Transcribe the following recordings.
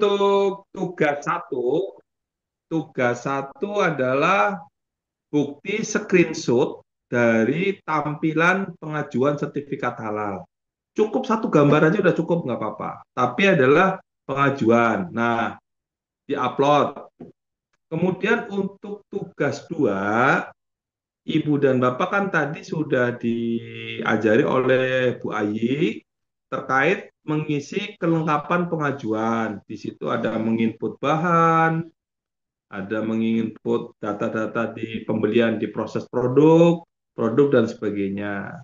untuk tugas satu adalah bukti screenshot dari tampilan pengajuan sertifikat halal. Cukup satu gambar aja udah cukup, nggak apa-apa. Tapi adalah pengajuan. Nah, diupload. Kemudian untuk tugas dua, Ibu dan Bapak kan tadi sudah diajari oleh Bu Ayi terkait mengisi kelengkapan pengajuan. Di situ ada menginput bahan, ada menginput data-data di pembelian di proses produk dan sebagainya.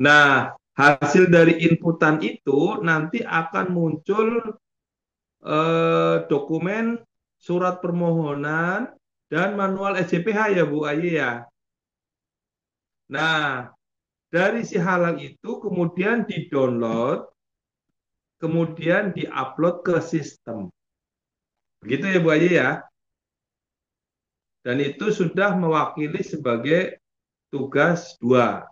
Nah, hasil dari inputan itu nanti akan muncul dokumen surat permohonan dan manual SJPH ya Bu Ayi ya. Nah, dari si halal itu kemudian di-download, kemudian di-upload ke sistem. Begitu ya Bu Ayi ya. Dan itu sudah mewakili sebagai tugas dua.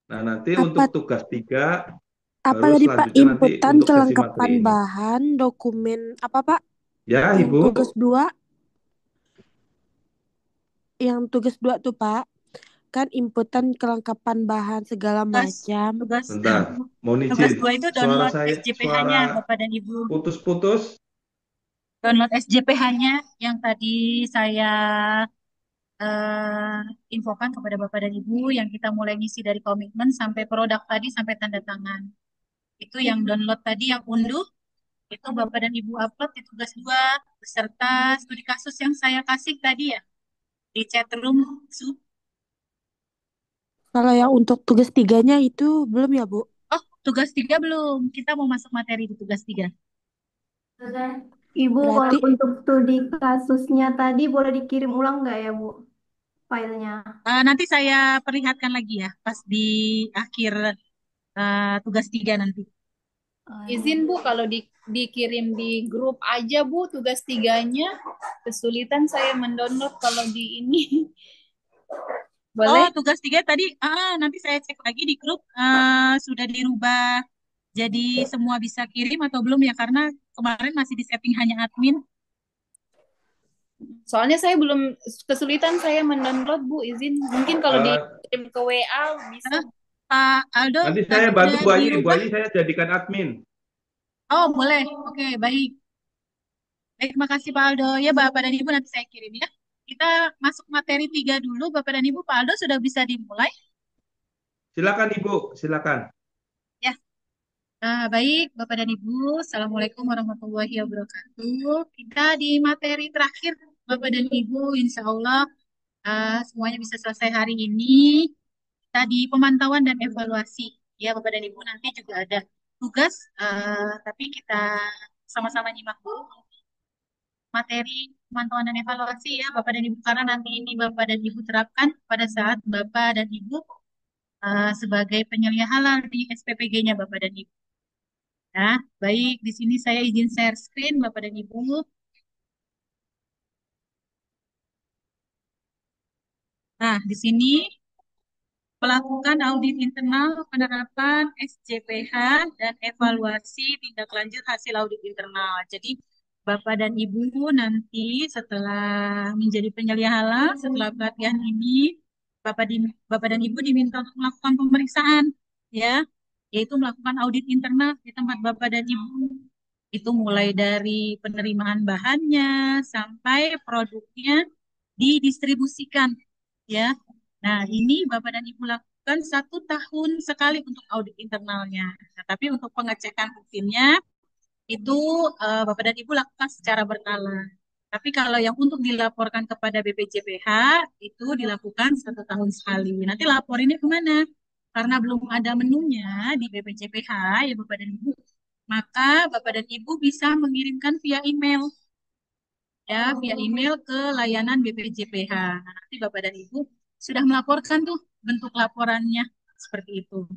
Nah, nanti Apa untuk tugas tiga apa baru tadi Pak? selanjutnya nanti Inputan untuk sesi kelengkapan materi ini. bahan, dokumen apa Pak? Ya, Yang tugas Ibu. dua, yang tugas dua tuh Pak, kan inputan kelengkapan bahan segala Tugas, macam. tugas, Bentar, mau tugas izin. 2 itu Suara download saya, suara SJPH-nya, Bapak dan Ibu. putus-putus. Download SJPH-nya yang tadi saya infokan kepada Bapak dan Ibu, yang kita mulai ngisi dari komitmen sampai produk tadi, sampai tanda tangan. Itu yang download tadi, yang unduh, itu Bapak dan Ibu upload di tugas 2 beserta studi kasus yang saya kasih tadi ya, di chat room. Kalau yang untuk tugas tiganya itu belum ya Bu? Oh, tugas 3 belum. Kita mau masuk materi di tugas 3. Ibu, kalau Berarti untuk studi kasusnya tadi boleh dikirim ulang nggak ya, Bu, filenya? Nanti saya perlihatkan lagi ya, pas di akhir tugas 3 nanti. Izin Bu, kalau dikirim di grup aja Bu, tugas tiganya. Kesulitan saya mendownload kalau di ini. Oh, Boleh? tugas 3 tadi, nanti saya cek lagi di grup, sudah dirubah jadi semua bisa kirim atau belum ya, karena kemarin masih di setting hanya admin. Soalnya saya belum kesulitan saya mendownload Bu, izin. Mungkin kalau Eh, dikirim ke WA bisa. Eh, Pak Aldo, Nanti saya bantu udah Bu Ayi. Bu dirubah? Ayi saya jadikan admin. Oh, boleh. Oke, baik. Baik, makasih Pak Aldo. Ya, Bapak dan Ibu nanti saya kirim ya. Kita masuk materi 3 dulu, Bapak dan Ibu. Pak Aldo sudah bisa dimulai? Silakan Ibu, silakan. Ya, baik Bapak dan Ibu. Assalamualaikum warahmatullahi wabarakatuh. Kita di materi terakhir, Bapak dan Ibu. Insya Allah semuanya bisa selesai hari ini. Kita di pemantauan dan evaluasi. Ya, Bapak dan Ibu, nanti juga ada tugas, tapi kita sama-sama nyimak dulu materi pemantauan dan evaluasi ya Bapak dan Ibu, karena nanti ini Bapak dan Ibu terapkan pada saat Bapak dan Ibu sebagai penyelia halal di SPPG-nya Bapak dan Ibu. Nah, baik, di sini saya izin share screen Bapak dan Ibu. Nah, di sini melakukan audit internal penerapan SCPH dan evaluasi tindak lanjut hasil audit internal. Jadi, Bapak dan Ibu nanti setelah menjadi penyelia halal, setelah pelatihan ini, Bapak dan Ibu diminta untuk melakukan pemeriksaan, ya, yaitu melakukan audit internal di tempat Bapak dan Ibu. Itu mulai dari penerimaan bahannya sampai produknya didistribusikan, ya. Nah, ini Bapak dan Ibu lakukan 1 tahun sekali untuk audit internalnya. Nah, tapi untuk pengecekan rutinnya itu Bapak dan Ibu lakukan secara berkala. Tapi kalau yang untuk dilaporkan kepada BPJPH itu dilakukan 1 tahun sekali. Nanti laporinnya kemana? Karena belum ada menunya di BPJPH ya Bapak dan Ibu, maka Bapak dan Ibu bisa mengirimkan via email, ya, via email ke layanan BPJPH. Nah, nanti Bapak dan Ibu sudah melaporkan tuh bentuk laporannya seperti itu.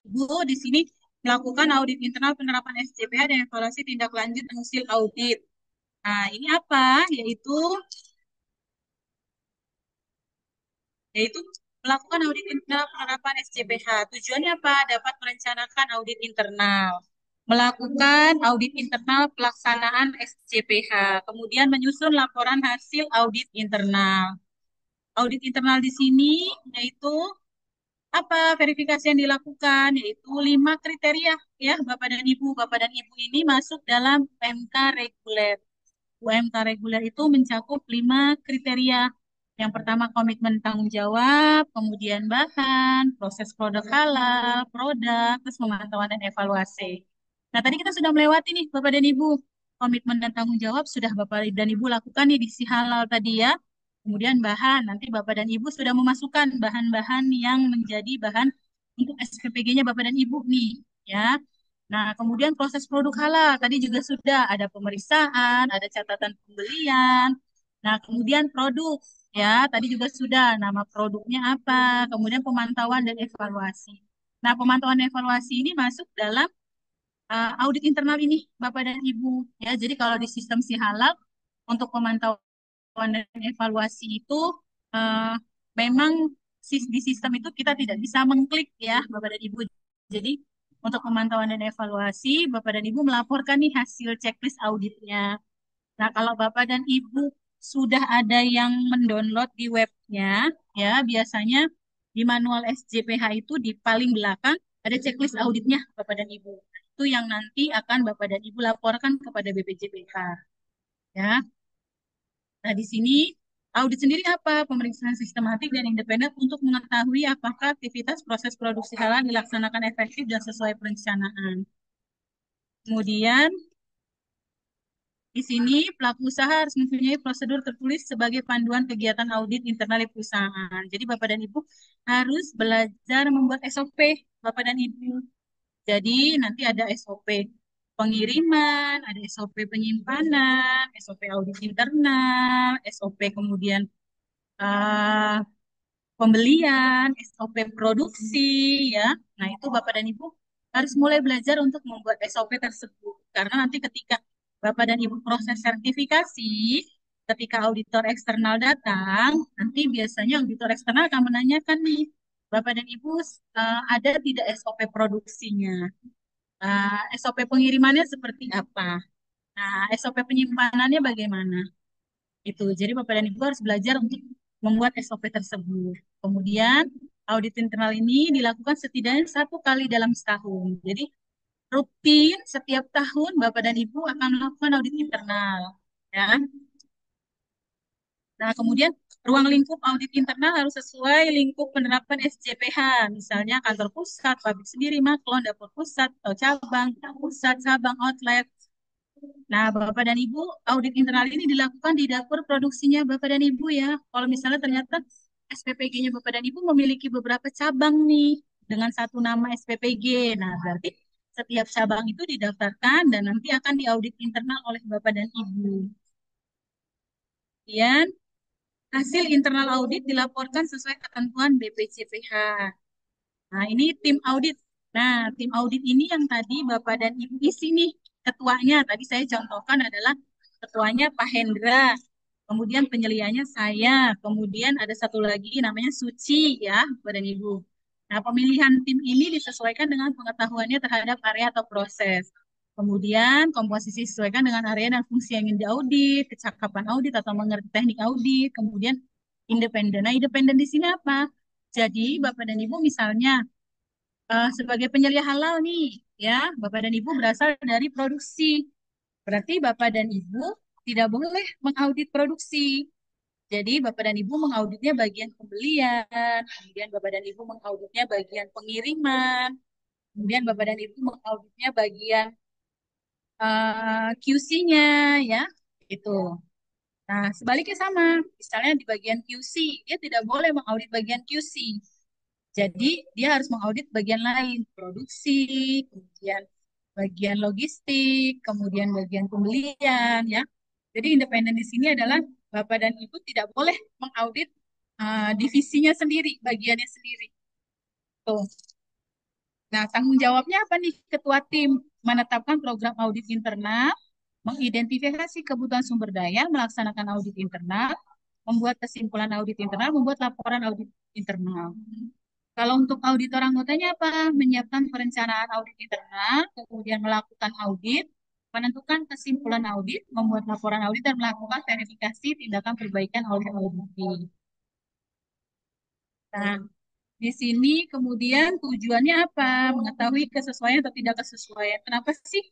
Ibu di sini melakukan audit internal penerapan SCPH dan evaluasi tindak lanjut hasil audit. Nah, ini apa? Yaitu yaitu melakukan audit internal penerapan SCPH. Tujuannya apa? Dapat merencanakan audit internal, melakukan audit internal pelaksanaan SCPH, kemudian menyusun laporan hasil audit internal. Audit internal di sini yaitu apa verifikasi yang dilakukan, yaitu 5 kriteria ya Bapak dan Ibu. Bapak dan Ibu ini masuk dalam UMK reguler. UMK reguler itu mencakup 5 kriteria. Yang pertama komitmen tanggung jawab, kemudian bahan, proses produk halal, produk, terus pemantauan dan evaluasi. Nah, tadi kita sudah melewati nih Bapak dan Ibu. Komitmen dan tanggung jawab sudah Bapak dan Ibu lakukan nih di si halal tadi ya. Kemudian bahan, nanti Bapak dan Ibu sudah memasukkan bahan-bahan yang menjadi bahan untuk SPPG-nya Bapak dan Ibu nih ya. Nah, kemudian proses produk halal tadi juga sudah ada pemeriksaan, ada catatan pembelian. Nah, kemudian produk ya, tadi juga sudah nama produknya apa, kemudian pemantauan dan evaluasi. Nah, pemantauan dan evaluasi ini masuk dalam audit internal ini, Bapak dan Ibu. Ya, jadi kalau di sistem si halal untuk pemantauan dan evaluasi itu eh, memang di sistem itu kita tidak bisa mengklik ya, Bapak dan Ibu. Jadi untuk pemantauan dan evaluasi, Bapak dan Ibu melaporkan nih hasil checklist auditnya. Nah, kalau Bapak dan Ibu sudah ada yang mendownload di webnya, ya biasanya di manual SJPH itu di paling belakang ada checklist auditnya, Bapak dan Ibu. Itu yang nanti akan Bapak dan Ibu laporkan kepada BPJPH. Ya, nah di sini audit sendiri apa? Pemeriksaan sistematik dan independen untuk mengetahui apakah aktivitas proses produksi halal dilaksanakan efektif dan sesuai perencanaan. Kemudian di sini, pelaku usaha harus mempunyai prosedur tertulis sebagai panduan kegiatan audit internal di perusahaan. Jadi, Bapak dan Ibu harus belajar membuat SOP, Bapak dan Ibu. Jadi, nanti ada SOP pengiriman, ada SOP penyimpanan, SOP audit internal, SOP kemudian eh, pembelian, SOP produksi, ya. Nah, itu Bapak dan Ibu harus mulai belajar untuk membuat SOP tersebut. Karena nanti ketika Bapak dan Ibu proses sertifikasi, ketika auditor eksternal datang, nanti biasanya auditor eksternal akan menanyakan nih, Bapak dan Ibu ada tidak SOP produksinya? SOP pengirimannya seperti apa? Nah, SOP penyimpanannya bagaimana? Itu. Jadi Bapak dan Ibu harus belajar untuk membuat SOP tersebut. Kemudian audit internal ini dilakukan setidaknya 1 kali dalam setahun. Jadi rutin setiap tahun Bapak dan Ibu akan melakukan audit internal. Ya. Nah, kemudian ruang lingkup audit internal harus sesuai lingkup penerapan SJPH. Misalnya kantor pusat, pabrik sendiri, maklon, dapur pusat, atau cabang, pusat, cabang, outlet. Nah, Bapak dan Ibu, audit internal ini dilakukan di dapur produksinya Bapak dan Ibu ya. Kalau misalnya ternyata SPPG-nya Bapak dan Ibu memiliki beberapa cabang nih dengan satu nama SPPG. Nah, berarti setiap cabang itu didaftarkan dan nanti akan diaudit internal oleh Bapak dan Ibu. Kemudian, hasil internal audit dilaporkan sesuai ketentuan BPJPH. Nah, ini tim audit. Nah, tim audit ini yang tadi Bapak dan Ibu isi nih ketuanya. Tadi saya contohkan adalah ketuanya Pak Hendra. Kemudian penyelianya saya. Kemudian ada satu lagi namanya Suci ya, Bapak dan Ibu. Nah, pemilihan tim ini disesuaikan dengan pengetahuannya terhadap area atau proses. Kemudian komposisi disesuaikan dengan area dan fungsi yang ingin diaudit, kecakapan audit atau mengerti teknik audit. Kemudian independen. Nah, independen di sini apa? Jadi, Bapak dan Ibu misalnya sebagai penyelia halal nih, ya, Bapak dan Ibu berasal dari produksi. Berarti Bapak dan Ibu tidak boleh mengaudit produksi. Jadi Bapak dan Ibu mengauditnya bagian pembelian, kemudian Bapak dan Ibu mengauditnya bagian pengiriman, kemudian Bapak dan Ibu mengauditnya bagian QC-nya, ya, itu. Nah, sebaliknya sama. Misalnya di bagian QC, dia tidak boleh mengaudit bagian QC. Jadi dia harus mengaudit bagian lain, produksi, kemudian bagian logistik, kemudian bagian pembelian, ya. Jadi independen di sini adalah Bapak dan Ibu tidak boleh mengaudit divisinya sendiri, bagiannya sendiri. Tuh. Nah, tanggung jawabnya apa nih Ketua Tim? Menetapkan program audit internal, mengidentifikasi kebutuhan sumber daya, melaksanakan audit internal, membuat kesimpulan audit internal, membuat laporan audit internal. Kalau untuk auditor anggotanya apa? Menyiapkan perencanaan audit internal, kemudian melakukan audit, menentukan kesimpulan audit, membuat laporan audit, dan melakukan verifikasi tindakan perbaikan oleh audit. Nah, di sini kemudian tujuannya apa? Mengetahui kesesuaian atau tidak kesesuaian. Kenapa sih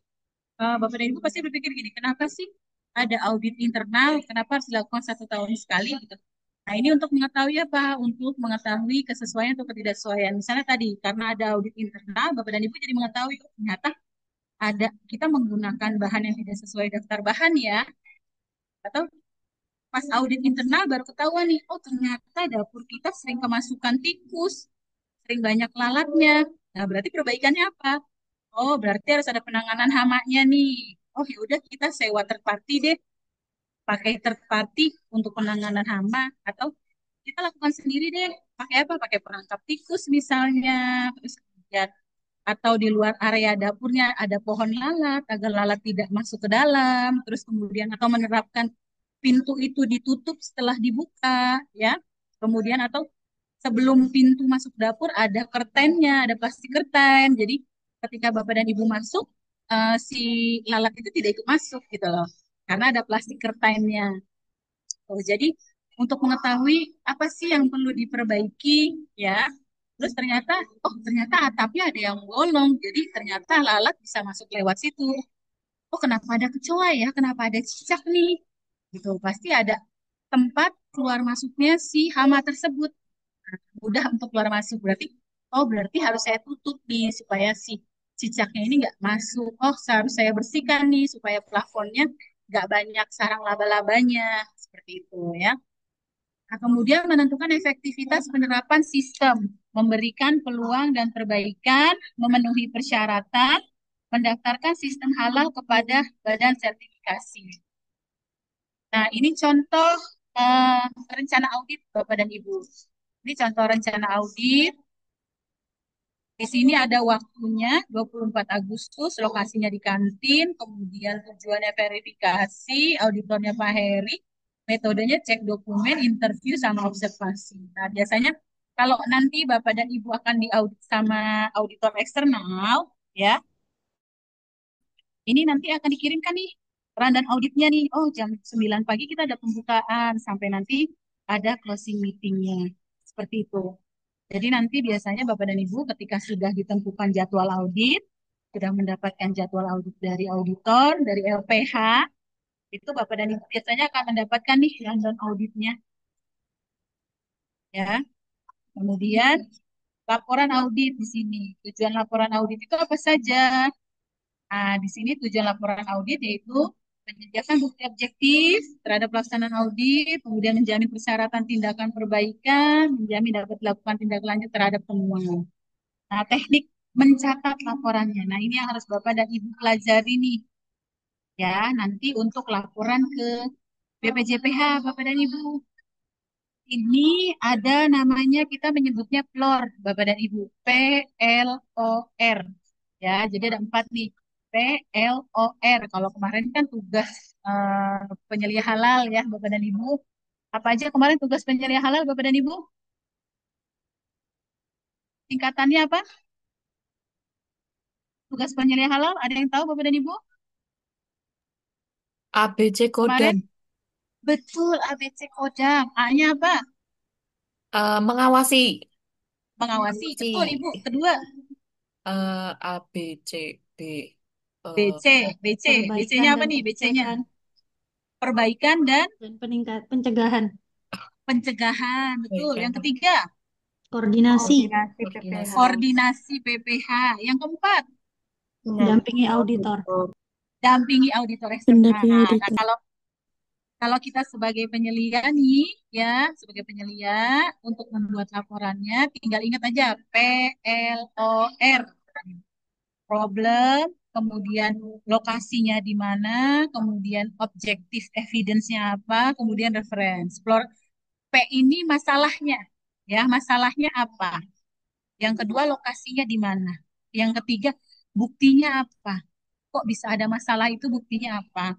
Bapak dan Ibu pasti berpikir gini, kenapa sih ada audit internal? Kenapa harus dilakukan 1 tahun sekali gitu? Nah, ini untuk mengetahui apa? Untuk mengetahui kesesuaian atau ketidaksesuaian. Misalnya tadi, karena ada audit internal, Bapak dan Ibu jadi mengetahui, oh, ternyata ada kita menggunakan bahan yang tidak sesuai daftar bahan ya. Atau pas audit internal baru ketahuan nih, oh ternyata dapur kita sering kemasukan tikus, sering banyak lalatnya. Nah, berarti perbaikannya apa? Oh, berarti harus ada penanganan hamanya nih. Oh, ya udah kita sewa third party deh, pakai third party untuk penanganan hama atau kita lakukan sendiri deh. Pakai apa? Pakai perangkap tikus misalnya. Terus kemudian atau di luar area dapurnya ada pohon lalat agar lalat tidak masuk ke dalam. Terus kemudian atau menerapkan pintu itu ditutup setelah dibuka, ya. Kemudian atau sebelum pintu masuk dapur ada kertennya, ada plastik kerten. Jadi ketika Bapak dan Ibu masuk, si lalat itu tidak ikut masuk gitu loh. Karena ada plastik kertennya. Oh, jadi untuk mengetahui apa sih yang perlu diperbaiki, ya. Terus ternyata, oh ternyata atapnya ada yang bolong. Jadi ternyata lalat bisa masuk lewat situ. Oh kenapa ada kecoa ya? Kenapa ada cicak nih? Gitu. Pasti ada tempat keluar masuknya si hama tersebut. Nah, mudah untuk keluar masuk. Berarti harus saya tutup nih supaya si cicaknya ini nggak masuk. Oh, harus saya bersihkan nih supaya plafonnya nggak banyak sarang laba-labanya. Seperti itu ya. Nah, kemudian menentukan efektivitas penerapan sistem, memberikan peluang dan perbaikan, memenuhi persyaratan, mendaftarkan sistem halal kepada badan sertifikasi. Nah, ini contoh eh, rencana audit Bapak dan Ibu. Ini contoh rencana audit. Di sini ada waktunya 24 Agustus, lokasinya di kantin, kemudian tujuannya verifikasi, auditornya Pak Heri, metodenya cek dokumen, interview, sama observasi. Nah, biasanya kalau nanti Bapak dan Ibu akan diaudit sama auditor eksternal, ya, ini nanti akan dikirimkan nih rundown auditnya nih. Oh, jam 9 pagi kita ada pembukaan, sampai nanti ada closing meetingnya. Seperti itu. Jadi nanti biasanya Bapak dan Ibu ketika sudah ditentukan jadwal audit, sudah mendapatkan jadwal audit dari auditor, dari LPH, itu Bapak dan Ibu biasanya akan mendapatkan nih rundown auditnya. Ya. Kemudian laporan audit di sini. Tujuan laporan audit itu apa saja? Nah, di sini tujuan laporan audit yaitu menyediakan bukti objektif terhadap pelaksanaan audit, kemudian menjamin persyaratan tindakan perbaikan, menjamin dapat dilakukan tindak lanjut terhadap temuan. Nah, teknik mencatat laporannya. Nah, ini yang harus Bapak dan Ibu pelajari nih. Ya, nanti untuk laporan ke BPJPH, Bapak dan Ibu. Ini ada namanya, kita menyebutnya PLOR, Bapak dan Ibu. PLOR. Ya, jadi ada 4 nih. PLOR. Kalau kemarin kan tugas penyelia halal ya, Bapak dan Ibu. Apa aja kemarin tugas penyelia halal, Bapak dan Ibu? Tingkatannya apa? Tugas penyelia halal, ada yang tahu Bapak dan Ibu? ABC Kemarin? Kodam, Betul, ABC Kodam. A-nya apa? mengawasi, Mengawasi. Betul, si Ibu. Kedua, ABCD, eh, BC. BC. Perbaikan BC-nya apa dan nih? BC-nya. pencegahan Perbaikan dan pencegahan, pencegahan. Betul. baik, Yang ketiga, koordinasi, koordinasi, koordinasi PPH. Yang keempat, mendampingi auditor, dampingi auditor mendampingi eksternal. Nah, auditor. kalau kita sebagai penyelia nih, ya, sebagai penyelia untuk membuat laporannya, tinggal ingat aja PLOR. Problem, kemudian lokasinya di mana, kemudian objektif evidence-nya apa, kemudian reference. P ini masalahnya, ya, masalahnya apa? Yang kedua, lokasinya di mana? Yang ketiga, buktinya apa? Kok bisa ada masalah itu, buktinya apa?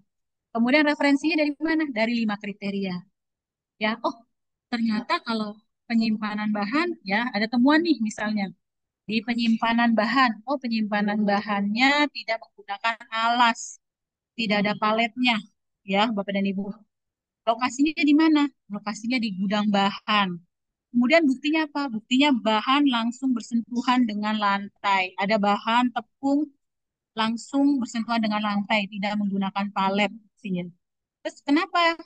Kemudian referensinya dari mana? Dari 5 kriteria. Ya, oh ternyata kalau penyimpanan bahan ya ada temuan nih misalnya di penyimpanan bahan. Oh, penyimpanan bahannya tidak menggunakan alas, tidak ada paletnya. Ya, Bapak dan Ibu. Lokasinya di mana? Lokasinya di gudang bahan. Kemudian buktinya apa? Buktinya bahan langsung bersentuhan dengan lantai. Ada bahan tepung langsung bersentuhan dengan lantai, tidak menggunakan palet. Buktinya. Terus kenapa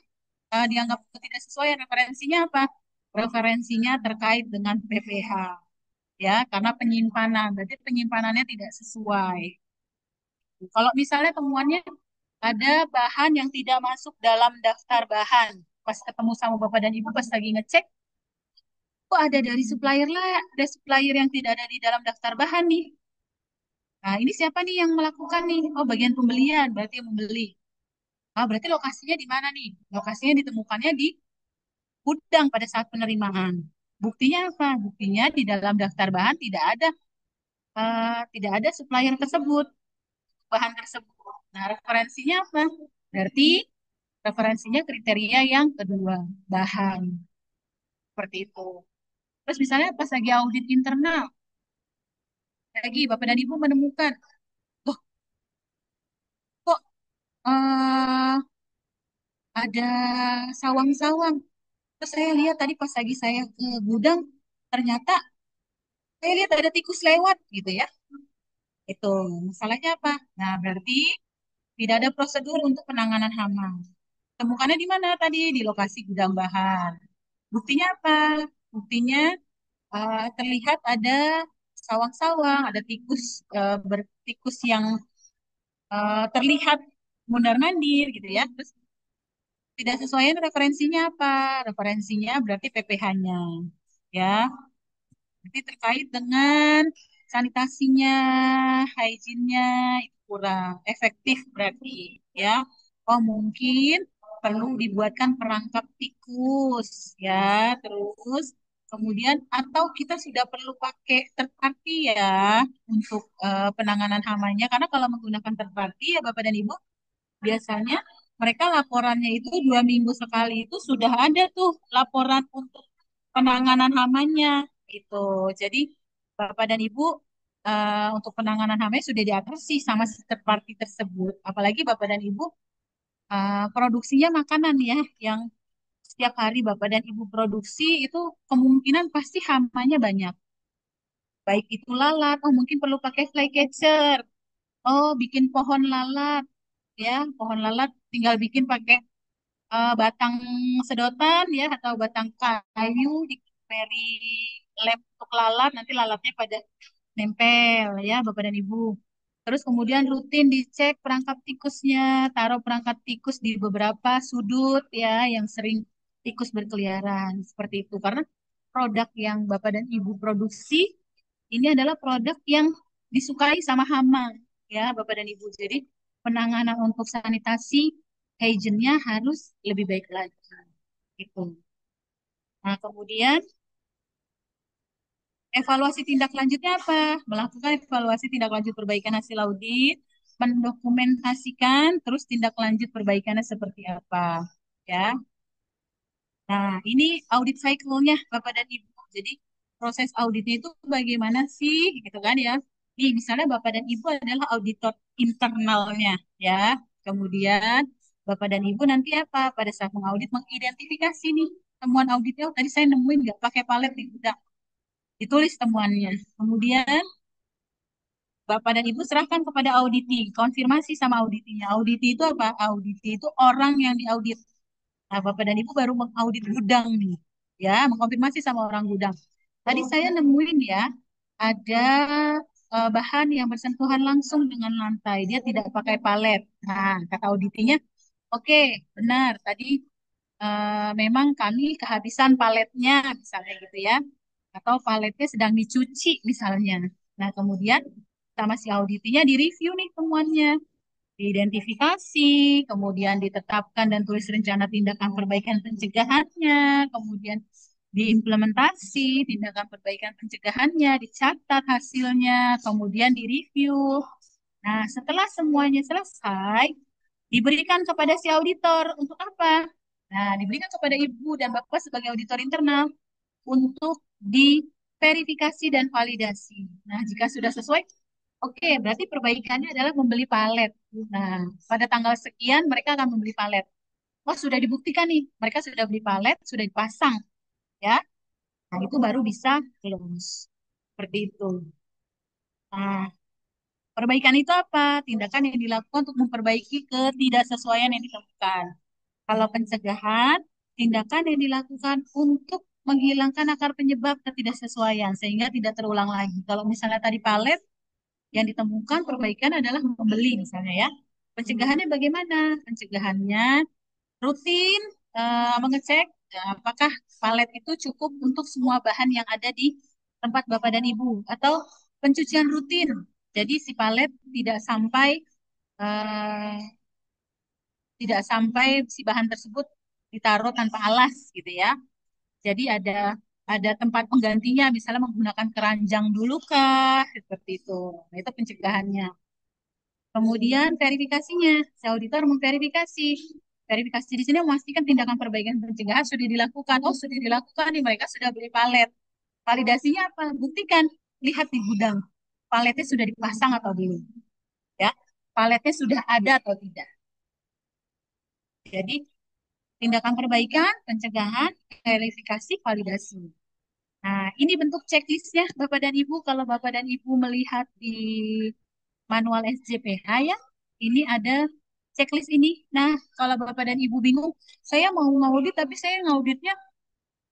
dianggap tidak sesuai? Referensinya apa? Referensinya terkait dengan PPH. Ya, karena penyimpanan. Berarti penyimpanannya tidak sesuai. Kalau misalnya temuannya ada bahan yang tidak masuk dalam daftar bahan. Pas ketemu sama Bapak dan Ibu, pas lagi ngecek, kok ada dari supplier lah, ada supplier yang tidak ada di dalam daftar bahan nih. Nah, ini siapa nih yang melakukan nih? Oh, bagian pembelian, berarti yang membeli. Ah, berarti lokasinya di mana nih? Lokasinya ditemukannya di gudang pada saat penerimaan. Buktinya apa? Buktinya di dalam daftar bahan tidak ada supplier tersebut, bahan tersebut. Nah, referensinya apa? Berarti referensinya kriteria yang kedua, bahan. Seperti itu. Terus misalnya pas lagi audit internal, lagi Bapak dan Ibu menemukan, loh kok eh, ada sawang-sawang. Terus saya lihat tadi pas lagi saya ke gudang, ternyata saya lihat ada tikus lewat gitu ya. Itu masalahnya apa? Nah, berarti tidak ada prosedur untuk penanganan hama. Temukannya di mana tadi? Di lokasi gudang bahan. Buktinya apa? Buktinya terlihat ada sawang-sawang, ada tikus bertikus yang terlihat mundar-mandir gitu ya. Terus tidak sesuai referensinya apa? Referensinya berarti PPH-nya. Ya, berarti terkait dengan sanitasinya, hygiene-nya itu kurang efektif berarti ya. Oh, mungkin perlu dibuatkan perangkap tikus ya. Terus kemudian atau kita sudah perlu pakai third party ya untuk penanganan hamanya karena kalau menggunakan third party ya Bapak dan Ibu biasanya mereka laporannya itu 2 minggu sekali itu sudah ada tuh laporan untuk penanganan hamanya gitu. Jadi Bapak dan Ibu untuk penanganan hamanya sudah diatasi sama si third party tersebut. Apalagi Bapak dan Ibu produksinya makanan ya yang setiap hari Bapak dan Ibu produksi itu kemungkinan pasti hamanya banyak. Baik itu lalat, oh mungkin perlu pakai flycatcher. Oh, bikin pohon lalat ya, pohon lalat tinggal bikin pakai batang sedotan ya atau batang kayu diberi lem untuk lalat nanti lalatnya pada nempel ya Bapak dan Ibu. Terus kemudian rutin dicek perangkap tikusnya, taruh perangkap tikus di beberapa sudut ya yang sering tikus berkeliaran seperti itu. Karena produk yang Bapak dan Ibu produksi ini adalah produk yang disukai sama hama ya Bapak dan Ibu. Jadi penanganan untuk sanitasi hygiene-nya harus lebih baik lagi. Gitu. Nah, kemudian evaluasi tindak lanjutnya apa? Melakukan evaluasi tindak lanjut perbaikan hasil audit, mendokumentasikan, terus tindak lanjut perbaikannya seperti apa. Ya. Nah, ini audit cycle-nya Bapak dan Ibu. Jadi, proses auditnya itu bagaimana sih? Gitu kan ya. Nih, misalnya Bapak dan Ibu adalah auditor internalnya. Ya. Kemudian, Bapak dan Ibu nanti apa? Pada saat mengaudit, mengidentifikasi nih temuan auditnya. Oh, tadi saya nemuin nggak pakai palet di gudang. Ditulis temuannya. Kemudian Bapak dan Ibu serahkan kepada auditi, konfirmasi sama auditinya. Auditi itu apa? Auditi itu orang yang diaudit. Nah, Bapak dan Ibu baru mengaudit gudang nih. Ya, mengkonfirmasi sama orang gudang. Tadi saya nemuin ya, ada bahan yang bersentuhan langsung dengan lantai. Dia tidak pakai palet. Nah, kata auditinya, oke, benar. Tadi memang kami kehabisan paletnya, misalnya gitu ya. Atau paletnya sedang dicuci, misalnya. Nah, kemudian sama si auditinya direview nih temuannya, diidentifikasi, kemudian ditetapkan dan tulis rencana tindakan perbaikan pencegahannya, kemudian diimplementasi tindakan perbaikan pencegahannya, dicatat hasilnya, kemudian direview. Nah, setelah semuanya selesai, diberikan kepada si auditor untuk apa? Nah, diberikan kepada Ibu dan Bapak sebagai auditor internal untuk diverifikasi dan validasi. Nah, jika sudah sesuai, oke, berarti perbaikannya adalah membeli palet. Nah, pada tanggal sekian mereka akan membeli palet. Oh, sudah dibuktikan nih, mereka sudah beli palet, sudah dipasang, ya. Nah, itu baru bisa close. Seperti itu. Nah, perbaikan itu apa? Tindakan yang dilakukan untuk memperbaiki ketidaksesuaian yang ditemukan. Kalau pencegahan, tindakan yang dilakukan untuk menghilangkan akar penyebab ketidaksesuaian sehingga tidak terulang lagi. Kalau misalnya tadi palet yang ditemukan perbaikan adalah membeli misalnya ya. Pencegahannya bagaimana? Pencegahannya rutin mengecek apakah palet itu cukup untuk semua bahan yang ada di tempat Bapak dan Ibu atau pencucian rutin. Jadi si palet eh, tidak sampai si bahan tersebut ditaruh tanpa alas gitu ya. Jadi ada tempat penggantinya, misalnya menggunakan keranjang dulu kah, seperti itu. Nah, itu pencegahannya. Kemudian verifikasinya, si auditor memverifikasi. Verifikasi di sini memastikan tindakan perbaikan pencegahan sudah dilakukan. Oh, sudah dilakukan nih, mereka sudah beli palet. Validasinya apa? Buktikan, lihat di gudang. Paletnya sudah dipasang atau belum. Ya, paletnya sudah ada atau tidak. Jadi, tindakan perbaikan, pencegahan, verifikasi, validasi. Nah, ini bentuk checklistnya Bapak dan Ibu. Kalau Bapak dan Ibu melihat di manual SJPH ya, ini ada checklist ini. Nah, kalau Bapak dan Ibu bingung, saya mau ngaudit tapi saya ngauditnya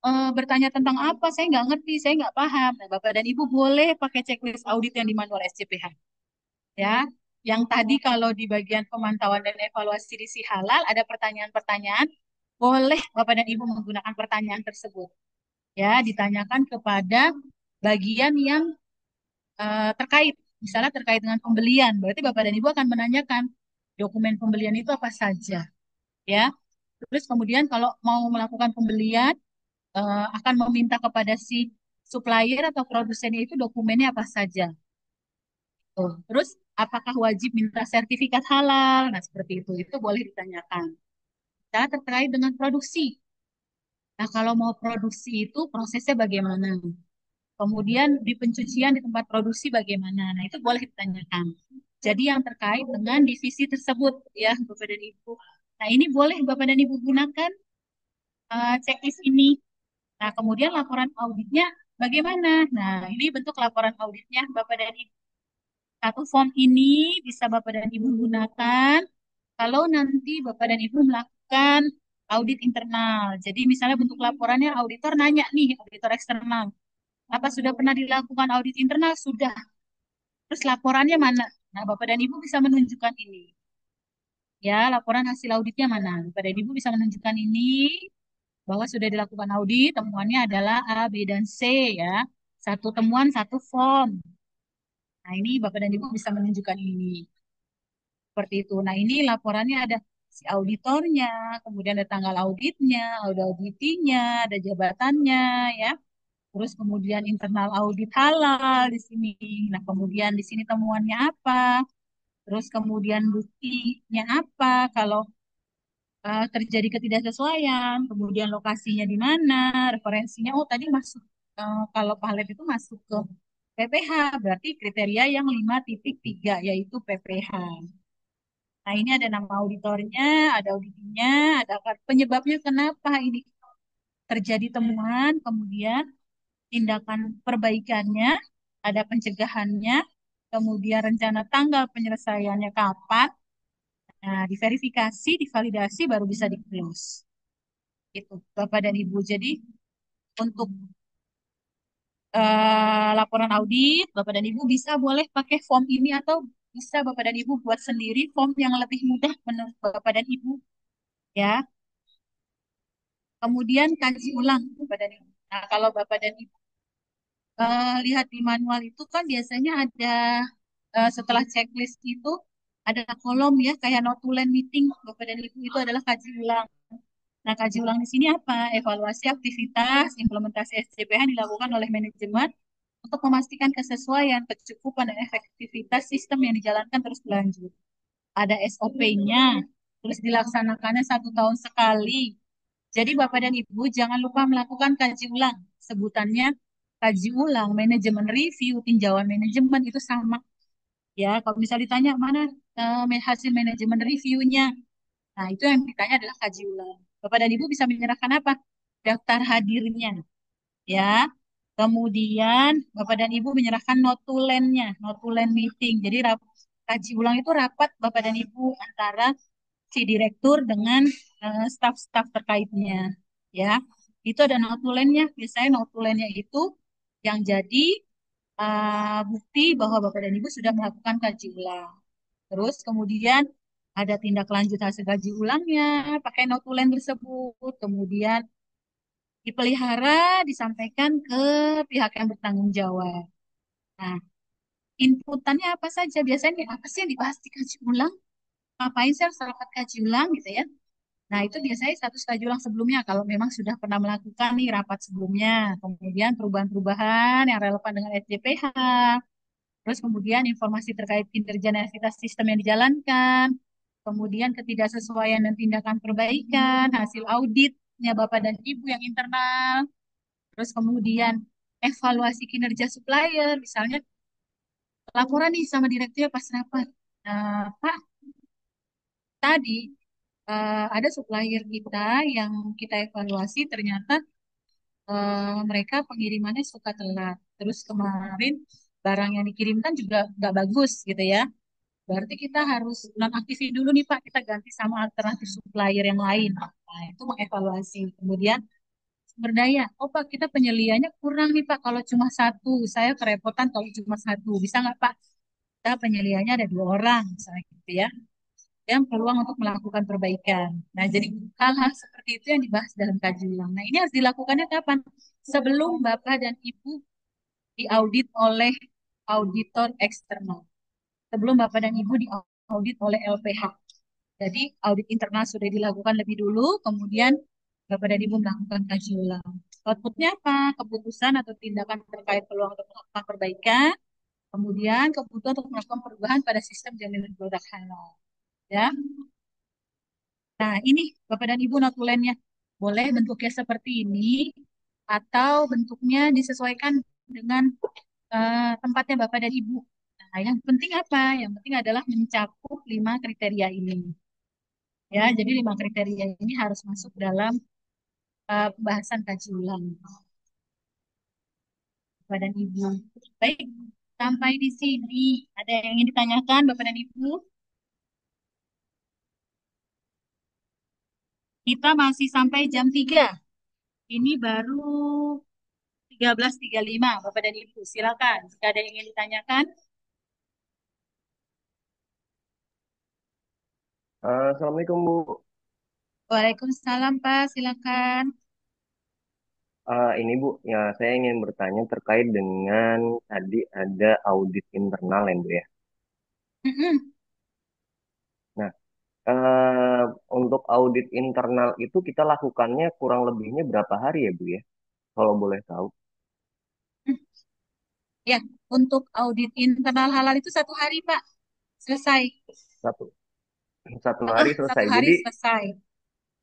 bertanya tentang apa, saya nggak ngerti, saya nggak paham. Nah, Bapak dan Ibu boleh pakai checklist audit yang di manual SJPH. Ya, yang tadi kalau di bagian pemantauan dan evaluasi di si halal ada pertanyaan-pertanyaan, boleh Bapak dan Ibu menggunakan pertanyaan tersebut. Ya, ditanyakan kepada bagian yang terkait, misalnya terkait dengan pembelian, berarti Bapak dan Ibu akan menanyakan dokumen pembelian itu apa saja, ya. Terus kemudian kalau mau melakukan pembelian, akan meminta kepada si supplier atau produsennya itu dokumennya apa saja. Tuh. Terus apakah wajib minta sertifikat halal? Nah, seperti itu boleh ditanyakan. Misalnya terkait dengan produksi. Nah, kalau mau produksi itu prosesnya bagaimana? Kemudian di pencucian di tempat produksi bagaimana? Nah, itu boleh ditanyakan. Jadi yang terkait dengan divisi tersebut ya, Bapak dan Ibu. Nah, ini boleh Bapak dan Ibu gunakan checklist ini. Nah, kemudian laporan auditnya bagaimana? Nah, ini bentuk laporan auditnya Bapak dan Ibu. Satu form ini bisa Bapak dan Ibu gunakan kalau nanti Bapak dan Ibu melakukan audit internal. Jadi misalnya bentuk laporannya auditor nanya nih, auditor eksternal. Apa sudah pernah dilakukan audit internal? Sudah. Terus laporannya mana? Nah, Bapak dan Ibu bisa menunjukkan ini. Ya, laporan hasil auditnya mana? Bapak dan Ibu bisa menunjukkan ini bahwa sudah dilakukan audit, temuannya adalah A, B, dan C ya. Satu temuan, satu form. Nah, ini Bapak dan Ibu bisa menunjukkan ini. Seperti itu. Nah, ini laporannya ada si auditornya, kemudian ada tanggal auditnya, ada auditinya, ada jabatannya ya. Terus kemudian internal audit halal di sini. Nah, kemudian di sini temuannya apa? Terus kemudian buktinya apa kalau terjadi ketidaksesuaian, kemudian lokasinya di mana, referensinya. Oh, tadi masuk kalau palet itu masuk ke PPH, berarti kriteria yang 5.3 yaitu PPH. Nah, ini ada nama auditornya, ada auditnya, ada penyebabnya kenapa ini terjadi temuan, kemudian tindakan perbaikannya, ada pencegahannya, kemudian rencana tanggal penyelesaiannya kapan. Nah, diverifikasi, divalidasi baru bisa di-close. Itu Bapak dan Ibu. Jadi untuk laporan audit, Bapak dan Ibu bisa boleh pakai form ini atau bisa Bapak dan Ibu buat sendiri form yang lebih mudah menurut Bapak dan Ibu. Ya, kemudian kaji ulang Bapak dan Ibu. Nah, kalau Bapak dan Ibu lihat di manual itu kan biasanya ada setelah checklist itu ada kolom ya kayak notulen meeting Bapak dan Ibu itu adalah kaji ulang. Nah, kaji ulang di sini apa? Evaluasi aktivitas implementasi SCPH dilakukan oleh manajemen untuk memastikan kesesuaian, kecukupan, dan efektivitas sistem yang dijalankan terus berlanjut. Ada SOP-nya, terus dilaksanakannya 1 tahun sekali. Jadi Bapak dan Ibu jangan lupa melakukan kaji ulang. Sebutannya kaji ulang, manajemen review, tinjauan manajemen itu sama. Ya, kalau misal ditanya mana hasil manajemen reviewnya, nah itu yang ditanya adalah kaji ulang. Bapak dan Ibu bisa menyerahkan apa? Daftar hadirnya, ya. Kemudian Bapak dan Ibu menyerahkan notulennya, notulen meeting. Jadi kaji ulang itu rapat Bapak dan Ibu antara si direktur dengan staf-staf terkaitnya, ya. Itu ada notulennya. Biasanya notulennya itu yang jadi bukti bahwa Bapak dan Ibu sudah melakukan kaji ulang. Terus kemudian ada tindak lanjut hasil kaji ulangnya, pakai notulen tersebut. Kemudian dipelihara, disampaikan ke pihak yang bertanggung jawab. Nah, inputannya apa saja? Biasanya apa sih yang dibahas di kaji ulang? Ngapain sih harus rapat kaji ulang gitu ya? Nah, itu biasanya status kaji ulang sebelumnya kalau memang sudah pernah melakukan nih rapat sebelumnya. Kemudian perubahan-perubahan yang relevan dengan SJPH. Terus kemudian informasi terkait kinerja dan aktivitas sistem yang dijalankan. Kemudian ketidaksesuaian dan tindakan perbaikan, hasil auditnya Bapak dan Ibu yang internal. Terus kemudian evaluasi kinerja supplier, misalnya laporan nih sama direktur pas rapat. Pak, tadi ada supplier kita yang kita evaluasi ternyata mereka pengirimannya suka telat. Terus kemarin barang yang dikirimkan juga nggak bagus gitu ya. Berarti kita harus nonaktifin dulu nih Pak, kita ganti sama alternatif supplier yang lain. Nah, itu mengevaluasi. Kemudian sumber daya. Oh Pak, kita penyeliannya kurang nih Pak, kalau cuma satu. Saya kerepotan kalau cuma satu. Bisa nggak Pak? Kita penyeliannya ada 2 orang, misalnya gitu ya. Yang peluang untuk melakukan perbaikan. Nah, jadi hal-hal seperti itu yang dibahas dalam kaji ulang. Nah, ini harus dilakukannya kapan? Sebelum Bapak dan Ibu diaudit oleh auditor eksternal. Sebelum Bapak dan Ibu diaudit oleh LPH. Jadi, audit internal sudah dilakukan lebih dulu, kemudian Bapak dan Ibu melakukan kaji ulang. Outputnya apa? Keputusan atau tindakan terkait peluang untuk melakukan perbaikan, kemudian kebutuhan untuk melakukan perubahan pada sistem jaminan produk halal. Ya, nah ini Bapak dan Ibu notulennya. Boleh bentuknya seperti ini, atau bentuknya disesuaikan dengan tempatnya Bapak dan Ibu. Nah, yang penting apa? Yang penting adalah mencakup 5 kriteria ini. Ya, jadi 5 kriteria ini harus masuk dalam pembahasan kaji ulang Bapak dan Ibu. Baik, sampai di sini ada yang ingin ditanyakan Bapak dan Ibu? Kita masih sampai jam 3. Ini baru 13.35, Bapak dan Ibu. Silakan, jika ada yang ingin ditanyakan. Assalamualaikum Bu. Waalaikumsalam, Pak. Silakan. Ini Bu, ya saya ingin bertanya terkait dengan tadi ada audit internal ya Bu ya. Mm-mm. Nah, untuk audit internal itu kita lakukannya kurang lebihnya berapa hari ya Bu ya? Kalau boleh tahu. Ya, untuk audit internal halal itu 1 hari, Pak. Selesai. Satu, satu hari Satu selesai. hari Jadi selesai.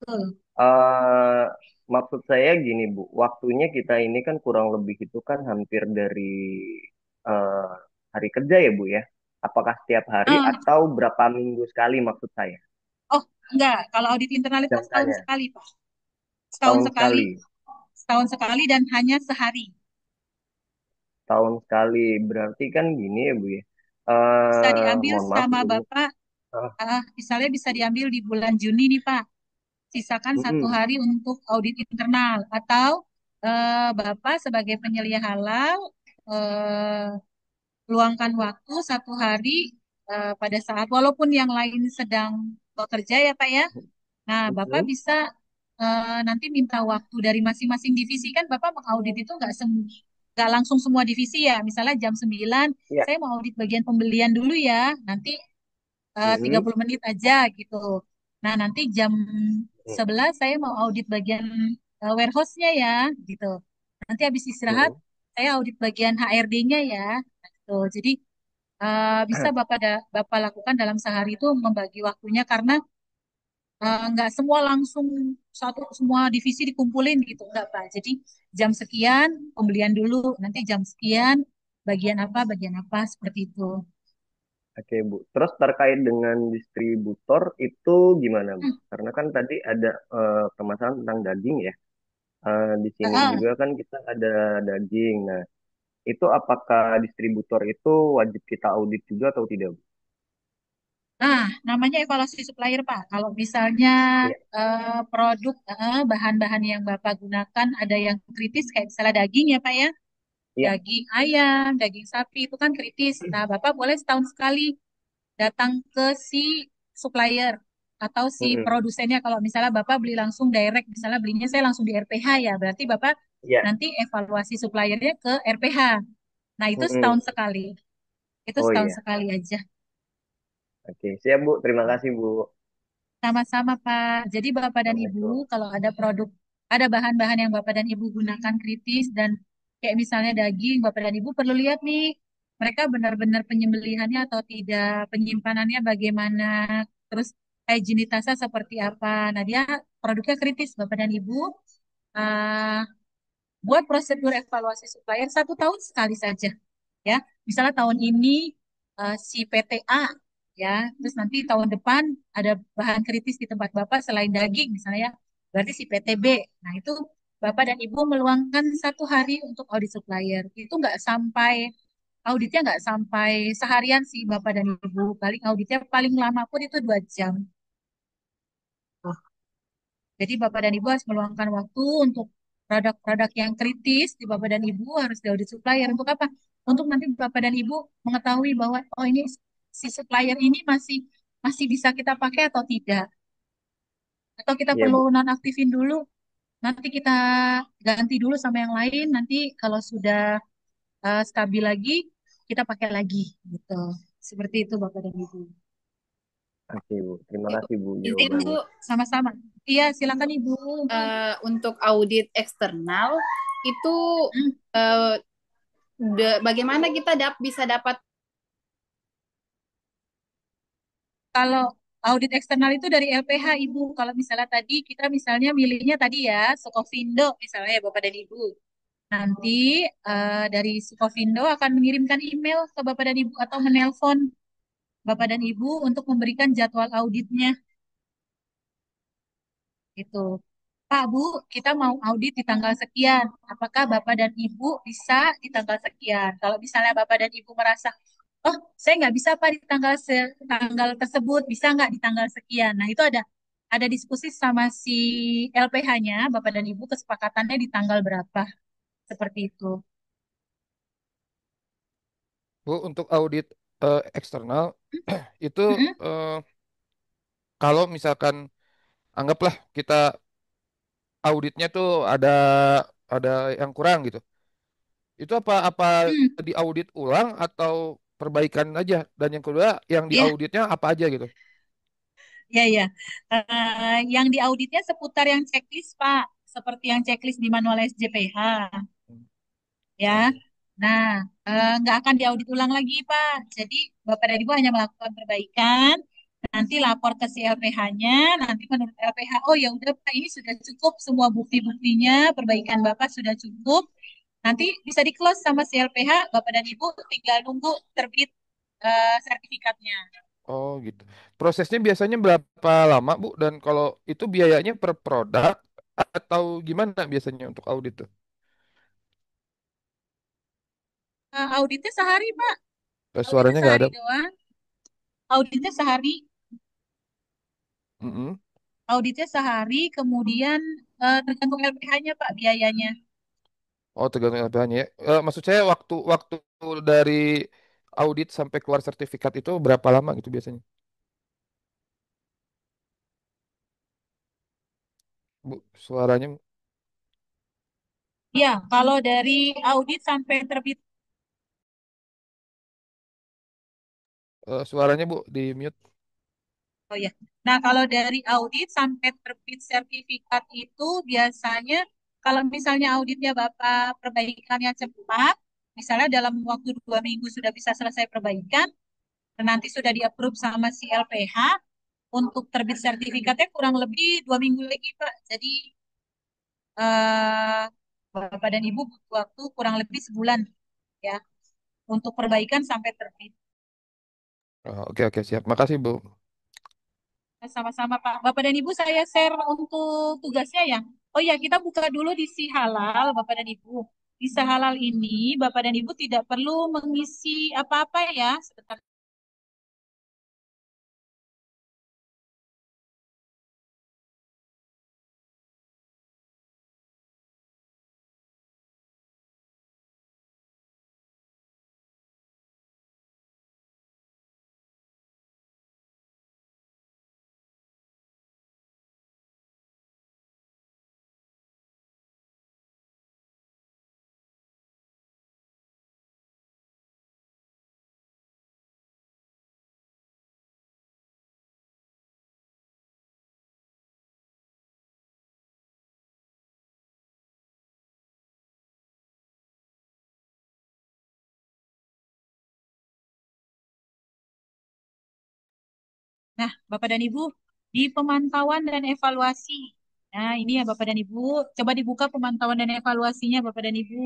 Betul. eh maksud saya gini Bu, waktunya kita ini kan kurang lebih itu kan hampir dari eh, hari kerja ya Bu ya? Apakah setiap hari Eh, atau berapa minggu sekali maksud saya? oh, enggak. Kalau audit internal itu setahun Jangkanya sekali, Pak. Setahun tahun sekali. sekali, Setahun sekali dan hanya sehari. tahun sekali. Berarti kan gini ya Bu ya. Bisa diambil Mohon maaf sama ini. Bapak, Ah, misalnya bisa diambil di bulan Juni nih, Pak. Sisakan satu mm-mm, hari untuk audit internal. Atau Bapak sebagai penyelia halal, eh, luangkan waktu 1 hari pada saat, walaupun yang lain sedang bekerja ya Pak ya. Nah, Bapak mm-mm, bisa nanti minta waktu dari masing-masing divisi, kan Bapak mengaudit itu nggak langsung semua divisi ya. Misalnya jam 9, ya, saya mau audit bagian pembelian dulu ya. Nanti mm-mm, 30 menit aja gitu. Nah, nanti jam mm, 11 saya mau audit bagian warehouse-nya ya gitu. Nanti habis istirahat mm-mm. saya audit bagian HRD-nya ya. Gitu. Jadi bisa Bapak lakukan dalam sehari itu membagi waktunya, karena nggak semua langsung satu semua divisi dikumpulin gitu, enggak Pak. Jadi jam sekian pembelian dulu, nanti jam sekian bagian apa seperti itu. Oke, Bu. Terus terkait dengan distributor itu gimana, Bu? Hmm. Karena kan tadi ada permasalahan tentang daging ya. Di sini Ah, juga kan kita ada daging. Nah, itu apakah distributor itu wajib kita audit juga atau tidak, Bu? Nah, namanya evaluasi supplier, Pak. Kalau misalnya Iya, produk bahan-bahan yang Bapak gunakan ada yang kritis, kayak misalnya daging ya, Pak ya, iya. daging ayam, daging sapi itu kan kritis. Nah, Bapak boleh setahun sekali datang ke si supplier atau si Mm-mm. produsennya. Kalau misalnya Bapak beli langsung direct, misalnya belinya saya langsung di RPH ya, berarti Bapak Iya. nanti evaluasi suppliernya ke RPH. Nah, itu Mm-mm. setahun sekali. Itu Oh setahun iya. sekali aja. Oke, siap, Bu. Terima kasih, Bu. Sama-sama, Pak. Jadi Bapak dan Ibu, Assalamualaikum. kalau ada produk, ada bahan-bahan yang Bapak dan Ibu gunakan kritis dan kayak misalnya daging, Bapak dan Ibu perlu lihat nih, mereka benar-benar penyembelihannya atau tidak, penyimpanannya bagaimana, terus higienitasnya seperti apa. Nah, dia produknya kritis, Bapak dan Ibu. eh, Buat prosedur evaluasi supplier 1 tahun sekali saja ya. Misalnya tahun ini si PTA ya, terus nanti tahun depan ada bahan kritis di tempat Bapak selain daging misalnya ya, berarti si PTB. Nah itu Bapak dan Ibu meluangkan 1 hari untuk audit supplier. Itu nggak sampai auditnya nggak sampai seharian sih Bapak dan Ibu. Paling auditnya paling lama pun itu 2 jam. Jadi Bapak dan Ibu harus meluangkan waktu untuk produk-produk yang kritis di Bapak dan Ibu harus diaudit supplier. Untuk apa? Untuk nanti Bapak dan Ibu mengetahui bahwa oh ini si supplier ini masih masih bisa kita pakai atau tidak. Atau kita Iya, perlu Bu. nonaktifin dulu. Nanti kita ganti dulu sama yang lain. Nanti kalau sudah stabil lagi, kita pakai lagi gitu. Seperti itu Bapak dan Ibu. Oke, Bu. Terima kasih, Bu, Izin Bu, jawabannya. Sama-sama. Iya, silakan Ibu. untuk audit eksternal itu Hmm. eh, bagaimana kita bisa dapat Kalau audit eksternal itu dari LPH, Ibu. Kalau misalnya tadi kita misalnya milihnya tadi ya, Sukovindo misalnya ya Bapak dan Ibu. Nanti dari Sukovindo akan mengirimkan email ke Bapak dan Ibu atau menelpon Bapak dan Ibu untuk memberikan jadwal auditnya. Gitu. Pak, Bu, kita mau audit di tanggal sekian. Apakah Bapak dan Ibu bisa di tanggal sekian? Kalau misalnya Bapak dan Ibu merasa, oh, saya nggak bisa Pak di tanggal tersebut, bisa nggak di tanggal sekian? Nah, itu ada diskusi sama si LPH-nya, Bapak dan Ibu kesepakatannya di tanggal berapa, seperti itu. Bu, untuk audit eksternal itu Mm-mm. eh, kalau misalkan anggaplah kita auditnya tuh ada yang kurang gitu. Itu apa Hmm, diaudit ulang atau perbaikan aja? Dan yang kedua, yang ya, diauditnya apa aja gitu? ya, ya. Yang diauditnya seputar yang checklist, Pak. Seperti yang checklist di manual SJPH. Hmm. Ya. Oh, Nah, nggak akan diaudit ulang lagi, Pak. Jadi, Bapak dan Ibu hanya melakukan perbaikan, nanti lapor ke si LPH-nya, nanti menurut LPH, oh ya udah Pak, ini sudah cukup semua bukti-buktinya, perbaikan Bapak sudah cukup. Nanti bisa di-close sama si LPH, Bapak dan Ibu tinggal nunggu terbit sertifikatnya. oh gitu. Prosesnya biasanya berapa lama, Bu? Dan kalau itu biayanya per produk atau gimana biasanya untuk audit tuh? Auditnya sehari, Pak. Auditnya Suaranya nggak sehari ada. doang. Auditnya sehari. Mm-mm. Auditnya sehari, kemudian tergantung LPH-nya, Pak, biayanya. Oh, tergantung LPH-nya ya. Maksud saya waktu dari audit sampai keluar sertifikat itu berapa lama gitu biasanya? Bu, suaranya Ya, kalau dari audit sampai terbit, suaranya Bu di mute. oh ya. Nah, kalau dari audit sampai terbit sertifikat itu biasanya kalau misalnya auditnya Bapak perbaikannya cepat, misalnya dalam waktu 2 minggu sudah bisa selesai perbaikan, dan nanti sudah di-approve sama si LPH, untuk terbit sertifikatnya kurang lebih 2 minggu lagi, Pak. Jadi eh, Bapak dan Ibu butuh waktu kurang lebih sebulan ya untuk perbaikan sampai terbit. Oh, oke oke siap. Makasih Bu. Sama-sama Pak. Bapak dan Ibu saya share untuk tugasnya ya. Oh ya, kita buka dulu di Si Halal, Bapak dan Ibu. Di Si Halal ini, Bapak dan Ibu tidak perlu mengisi apa-apa ya. Sebentar. Nah, Bapak dan Ibu, di pemantauan dan evaluasi. Nah, ini ya Bapak dan Ibu, coba dibuka pemantauan dan evaluasinya Bapak dan Ibu.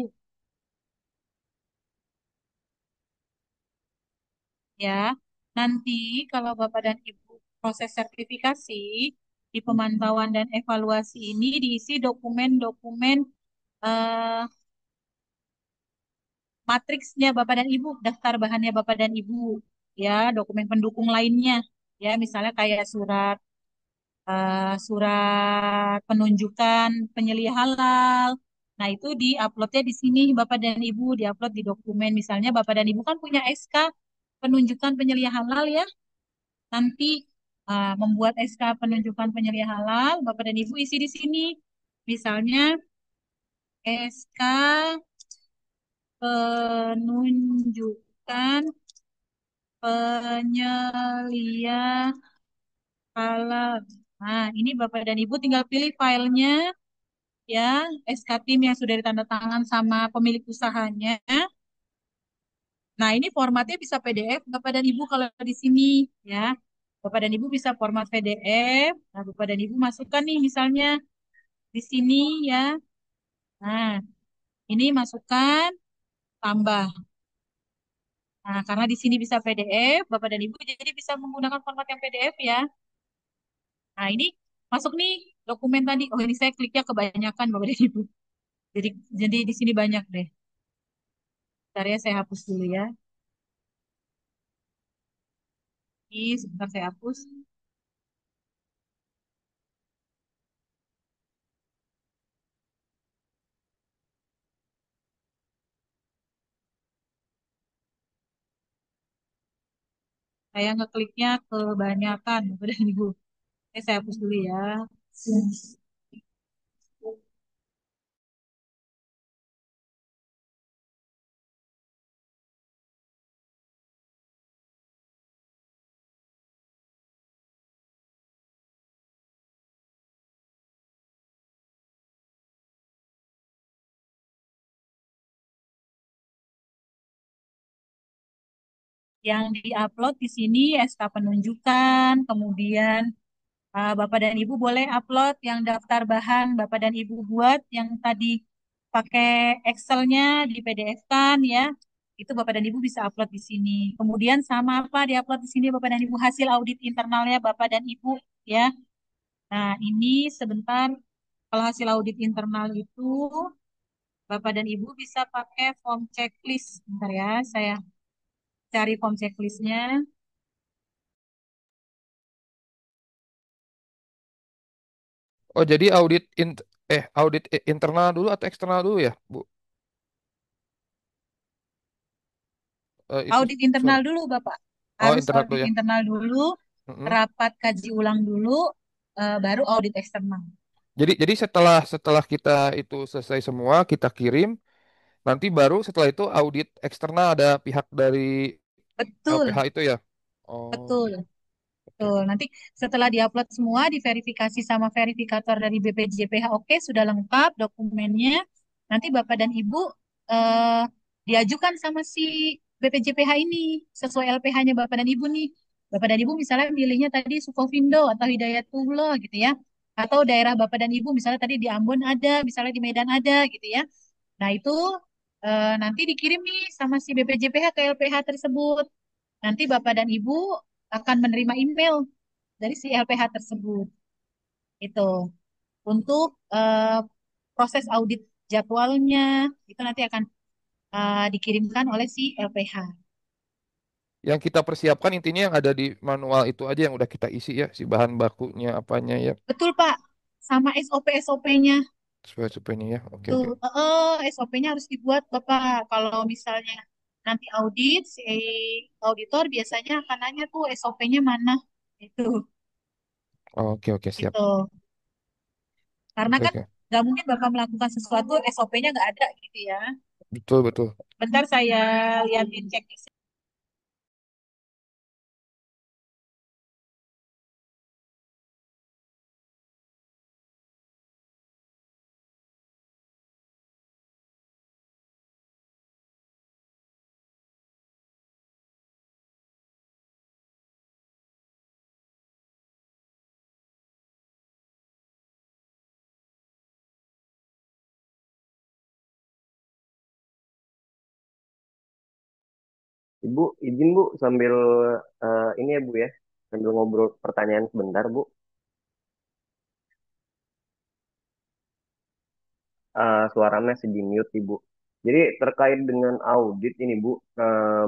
Ya, nanti kalau Bapak dan Ibu proses sertifikasi, di pemantauan dan evaluasi ini diisi dokumen-dokumen eh, matriksnya Bapak dan Ibu, daftar bahannya Bapak dan Ibu, ya, dokumen pendukung lainnya, ya, misalnya kayak surat penunjukan penyelia halal. Nah, itu diuploadnya di sini Bapak dan Ibu, diupload di dokumen. Misalnya Bapak dan Ibu kan punya SK penunjukan penyelia halal ya. Nanti membuat SK penunjukan penyelia halal, Bapak dan Ibu isi di sini. Misalnya SK penunjukan penyelia halal. Nah, ini Bapak dan Ibu tinggal pilih filenya ya, SK tim yang sudah ditandatangan sama pemilik usahanya. Nah, ini formatnya bisa PDF Bapak dan Ibu kalau di sini ya. Bapak dan Ibu bisa format PDF. Nah, Bapak dan Ibu masukkan nih misalnya di sini ya. Nah, ini masukkan tambah. Nah, karena di sini bisa PDF, Bapak dan Ibu jadi bisa menggunakan format yang PDF ya. Nah, ini masuk nih dokumen tadi. Oh, ini saya kliknya kebanyakan Bapak dan Ibu. Jadi jadi di sini banyak deh. Bentar ya, saya hapus dulu ya. Ini sebentar saya hapus. Saya ngekliknya kebanyakan, Bapak dan Ibu. Saya hapus dulu ya. Yang diupload di sini SK penunjukan, kemudian Bapak dan Ibu boleh upload yang daftar bahan Bapak dan Ibu buat yang tadi pakai Excel-nya di PDF kan ya. Itu Bapak dan Ibu bisa upload di sini. Kemudian sama apa diupload di sini Bapak dan Ibu hasil audit internalnya Bapak dan Ibu ya. Nah, ini sebentar kalau hasil audit internal itu Bapak dan Ibu bisa pakai form checklist. Bentar ya, saya cari form checklistnya. Oh, jadi audit internal dulu atau eksternal dulu ya, Bu? Itu Audit internal sorry. dulu, Bapak. Oh, Harus internal dulu audit ya. internal dulu, Mm-mm. rapat kaji ulang dulu, baru audit eksternal. Jadi setelah kita itu selesai semua, kita kirim, nanti baru setelah itu audit eksternal ada pihak dari LPH Betul, itu ya. Oh, betul, gitu. Oke, betul. oke. Nanti setelah diupload semua, diverifikasi sama verifikator dari BPJPH, oke, sudah lengkap dokumennya. Nanti Bapak dan Ibu eh, diajukan sama si BPJPH ini, sesuai LPH-nya Bapak dan Ibu nih. Bapak dan Ibu misalnya milihnya tadi Sukovindo atau Hidayatullah gitu ya. Atau daerah Bapak dan Ibu misalnya tadi di Ambon ada, misalnya di Medan ada gitu ya. Nah, itu nanti dikirim nih sama si BPJPH ke LPH tersebut. Nanti Bapak dan Ibu akan menerima email dari si LPH tersebut. Itu untuk proses audit jadwalnya itu nanti akan dikirimkan oleh si LPH. Yang kita persiapkan intinya yang ada di manual itu aja yang udah kita isi ya, si bahan bakunya apanya ya, Betul, Pak. Sama SOP-SOP-nya. supaya ini ya. Oke Tuh, oke. SOP-nya harus dibuat, Bapak. Kalau misalnya nanti audit, si auditor biasanya akan nanya tuh SOP-nya mana. Itu, Oke oke siap. itu. Karena Oke kan oke. nggak mungkin Bapak melakukan sesuatu, SOP-nya nggak ada gitu ya. Betul betul. Bentar saya liatin cek. Ibu, izin Bu, sambil ini ya Bu ya, sambil ngobrol pertanyaan sebentar Bu. Suara Mes di mute Ibu. Jadi terkait dengan audit ini Bu,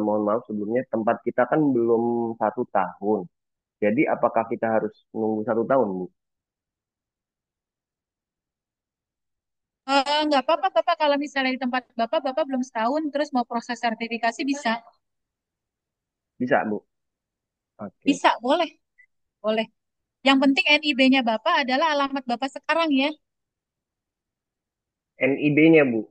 mohon maaf sebelumnya tempat kita kan belum 1 tahun. Jadi apakah kita harus nunggu 1 tahun Bu? Nggak apa-apa, Bapak. Kalau misalnya di tempat Bapak, Bapak belum setahun, terus mau proses sertifikasi bisa. Bisa Bu? Oke. Bisa, boleh. Boleh. Yang penting NIB-nya Bapak adalah alamat Bapak sekarang ya. NIB-nya Bu.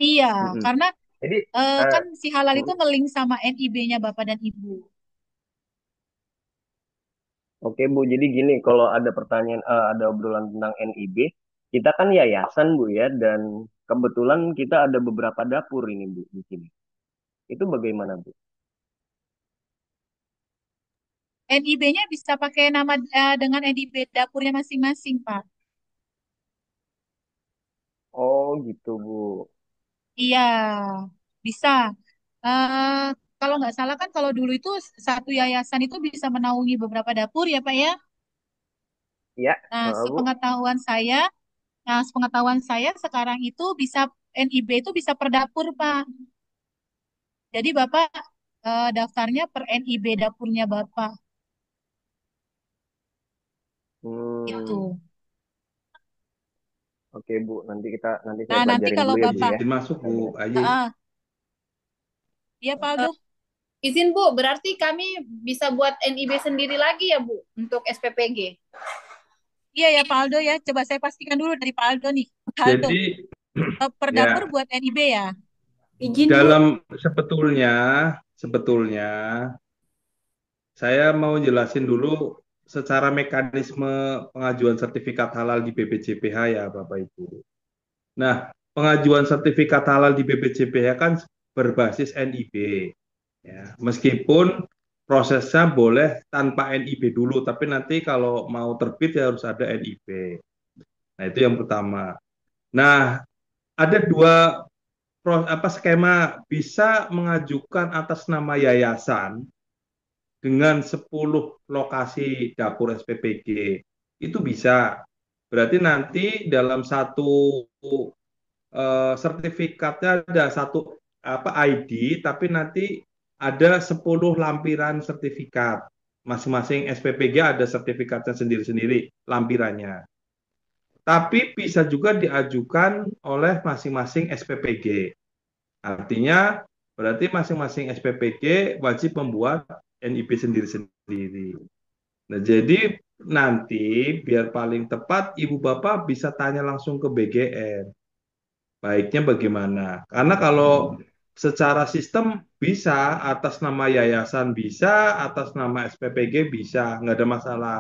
Iya, Mm-mm. karena Jadi, eh, kan si halal itu mm, ngelink sama NIB-nya Bapak dan Ibu. oke Bu, jadi gini, kalau ada pertanyaan, ada obrolan tentang NIB, kita kan yayasan Bu ya, dan kebetulan kita ada beberapa dapur ini Bu di sini. Itu bagaimana Bu? NIB-nya bisa pakai nama dengan NIB dapurnya masing-masing, Pak. Oh gitu Bu. Iya, bisa. Eh, kalau nggak salah kan kalau dulu itu satu yayasan itu bisa menaungi beberapa dapur ya, Pak ya. Ya, Nah, Bu. sepengetahuan saya sekarang itu bisa NIB itu bisa per dapur, Pak. Jadi Bapak daftarnya per NIB dapurnya Bapak. Itu. Hmm, oke Bu, nanti saya Nah, nanti pelajarin kalau dulu ya Bu Bapak, ya. Izin masuk Bu Ayi. ah, iya Pak Aldo, Eh, izin Bu, berarti kami bisa buat NIB sendiri lagi ya Bu untuk SPPG. iya ya Pak Aldo ya. Coba saya pastikan dulu dari Pak Aldo nih. Pak Aldo, Jadi per dapur ya buat NIB ya. Izin Bu. dalam sebetulnya sebetulnya saya mau jelasin dulu secara mekanisme pengajuan sertifikat halal di BPJPH ya Bapak Ibu. Nah, pengajuan sertifikat halal di BPJPH kan berbasis NIB. Ya, meskipun prosesnya boleh tanpa NIB dulu, tapi nanti kalau mau terbit ya harus ada NIB. Nah, itu yang pertama. Nah, ada dua skema bisa mengajukan atas nama yayasan dengan 10 lokasi dapur SPPG. Itu bisa. Berarti nanti dalam satu sertifikatnya ada satu ID, tapi nanti ada 10 lampiran sertifikat. Masing-masing SPPG ada sertifikatnya sendiri-sendiri lampirannya. Tapi bisa juga diajukan oleh masing-masing SPPG. Artinya berarti masing-masing SPPG wajib membuat NIB sendiri-sendiri. Nah, jadi nanti biar paling tepat Ibu Bapak bisa tanya langsung ke BGN. Baiknya bagaimana? Karena kalau secara sistem bisa, atas nama yayasan bisa, atas nama SPPG bisa, nggak ada masalah.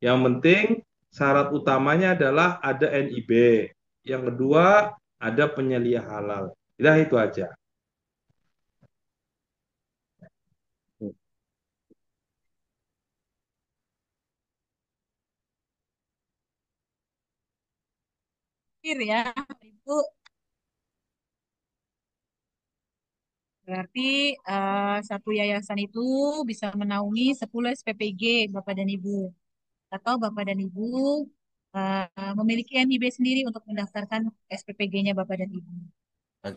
Yang penting syarat utamanya adalah ada NIB. Yang kedua, ada penyelia halal. Udah itu aja. ya, Ibu. Berarti satu yayasan itu bisa menaungi 10 SPPG Bapak dan Ibu. Atau Bapak dan Ibu memiliki NIB sendiri untuk mendaftarkan SPPG-nya Bapak dan Ibu.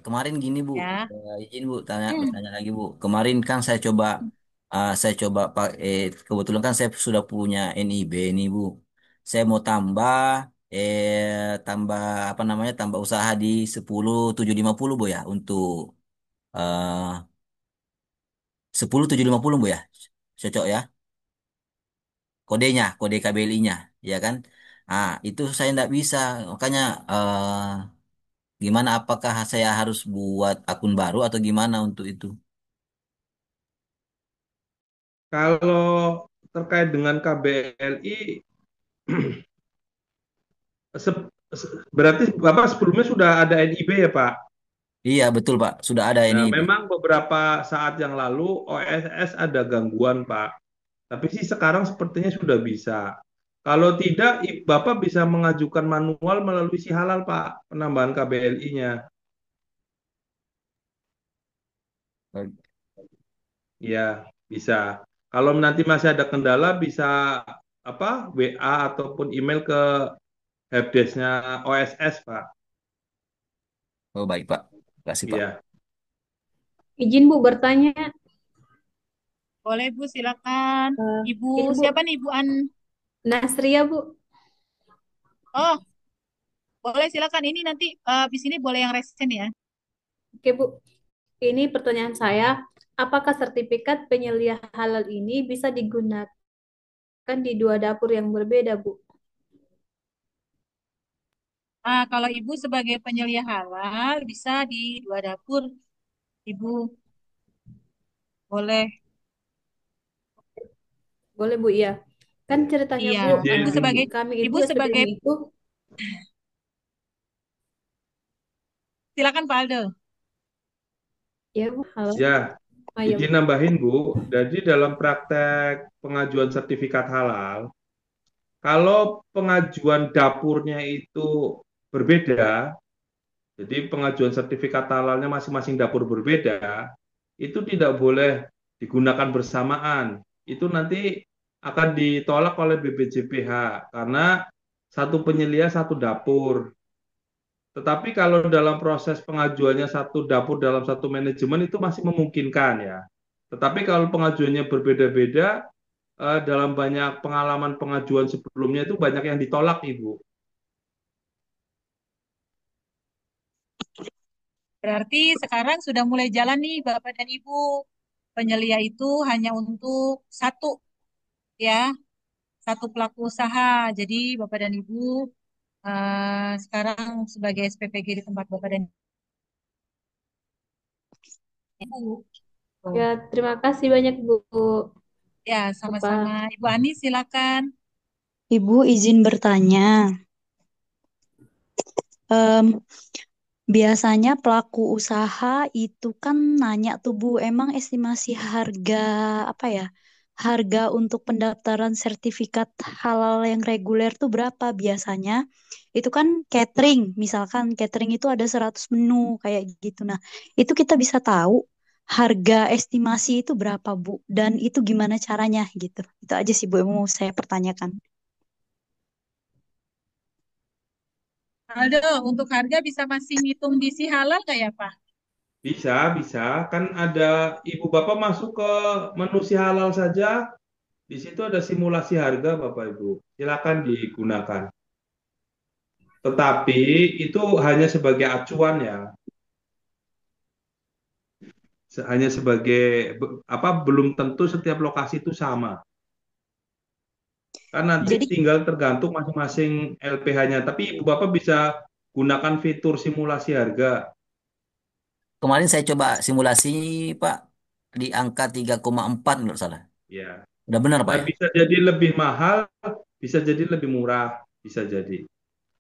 Kemarin gini Bu, Ya. izin Bu tanya Hmm. bertanya lagi Bu. Kemarin kan saya coba pak kebetulan kan saya sudah punya NIB nih Bu. Saya mau tambah apa namanya tambah usaha di 10750 Bu ya untuk eh 10750 Bu ya. Cocok ya. Kode KBLI-nya ya kan. Ah, itu saya nggak bisa. Makanya gimana apakah saya harus buat akun baru atau gimana untuk itu? Kalau terkait dengan KBLI, berarti Bapak sebelumnya sudah ada NIB ya Pak? Iya, betul Pak. Sudah ada Nah, ini. memang beberapa saat yang lalu OSS ada gangguan Pak. Tapi sih sekarang sepertinya sudah bisa. Kalau tidak, Bapak bisa mengajukan manual melalui si halal Pak, penambahan KBLI-nya. Ya, bisa. Kalau nanti masih ada kendala, bisa apa WA ataupun email ke helpdesk-nya OSS Pak. Oh, baik Pak. Terima kasih Pak. Iya. Izin Bu bertanya. Boleh Bu, silakan. Ibu Ini Bu, siapa nih Ibu An? Nasria Bu. Oh, boleh silakan. Ini nanti di sini boleh yang resen ya. Oke Bu, ini pertanyaan saya. Apakah sertifikat penyelia halal ini bisa digunakan di dua dapur yang berbeda, Bu? Kalau Ibu sebagai penyelia halal bisa di dua dapur, Ibu boleh. Boleh Bu, iya. Kan ceritanya Iya, Bu, Ibu anak sebagai kami itu Ibu SPDM sebagai itu, silakan Pak Aldo. ya Bu, halo. Ya, Ya Bu. izin nambahin Bu. Jadi dalam praktek pengajuan sertifikat halal, kalau pengajuan dapurnya itu berbeda, jadi pengajuan sertifikat halalnya masing-masing dapur berbeda, itu tidak boleh digunakan bersamaan. Itu nanti akan ditolak oleh BPJPH karena satu penyelia satu dapur. Tetapi kalau dalam proses pengajuannya satu dapur dalam satu manajemen itu masih memungkinkan ya. Tetapi kalau pengajuannya berbeda-beda, dalam banyak pengalaman pengajuan sebelumnya itu banyak yang ditolak, Ibu. Berarti sekarang sudah mulai jalan nih Bapak dan Ibu. Penyelia itu hanya untuk satu ya, satu pelaku usaha. Jadi Bapak dan Ibu sekarang sebagai SPPG di tempat Bapak dan Ibu. Ya, Tuh. terima kasih banyak Bu. Ya, sama-sama. Apa? Ibu Ani silakan. Ibu izin bertanya. Em, Biasanya pelaku usaha itu kan nanya tuh Bu, emang estimasi harga apa ya? Harga untuk pendaftaran sertifikat halal yang reguler tuh berapa biasanya? Itu kan catering, misalkan catering itu ada 100 menu kayak gitu. Nah, itu kita bisa tahu harga estimasi itu berapa Bu dan itu gimana caranya gitu. Itu aja sih Bu yang mau saya pertanyakan. Aldo, untuk harga bisa masih ngitung di si halal nggak ya Pak? Bisa, bisa. Kan ada Ibu Bapak masuk ke menu si halal saja. Di situ ada simulasi harga, Bapak Ibu. Silakan digunakan. Tetapi itu hanya sebagai acuan ya. Hanya sebagai apa belum tentu setiap lokasi itu sama. Kan nanti Jadi tinggal tergantung masing-masing LPH-nya. Tapi Ibu Bapak bisa gunakan fitur simulasi harga. Kemarin saya coba simulasi Pak di angka 3,4 menurut salah. Ya. Udah benar Pak Nah, ya? bisa jadi lebih mahal, bisa jadi lebih murah, bisa jadi.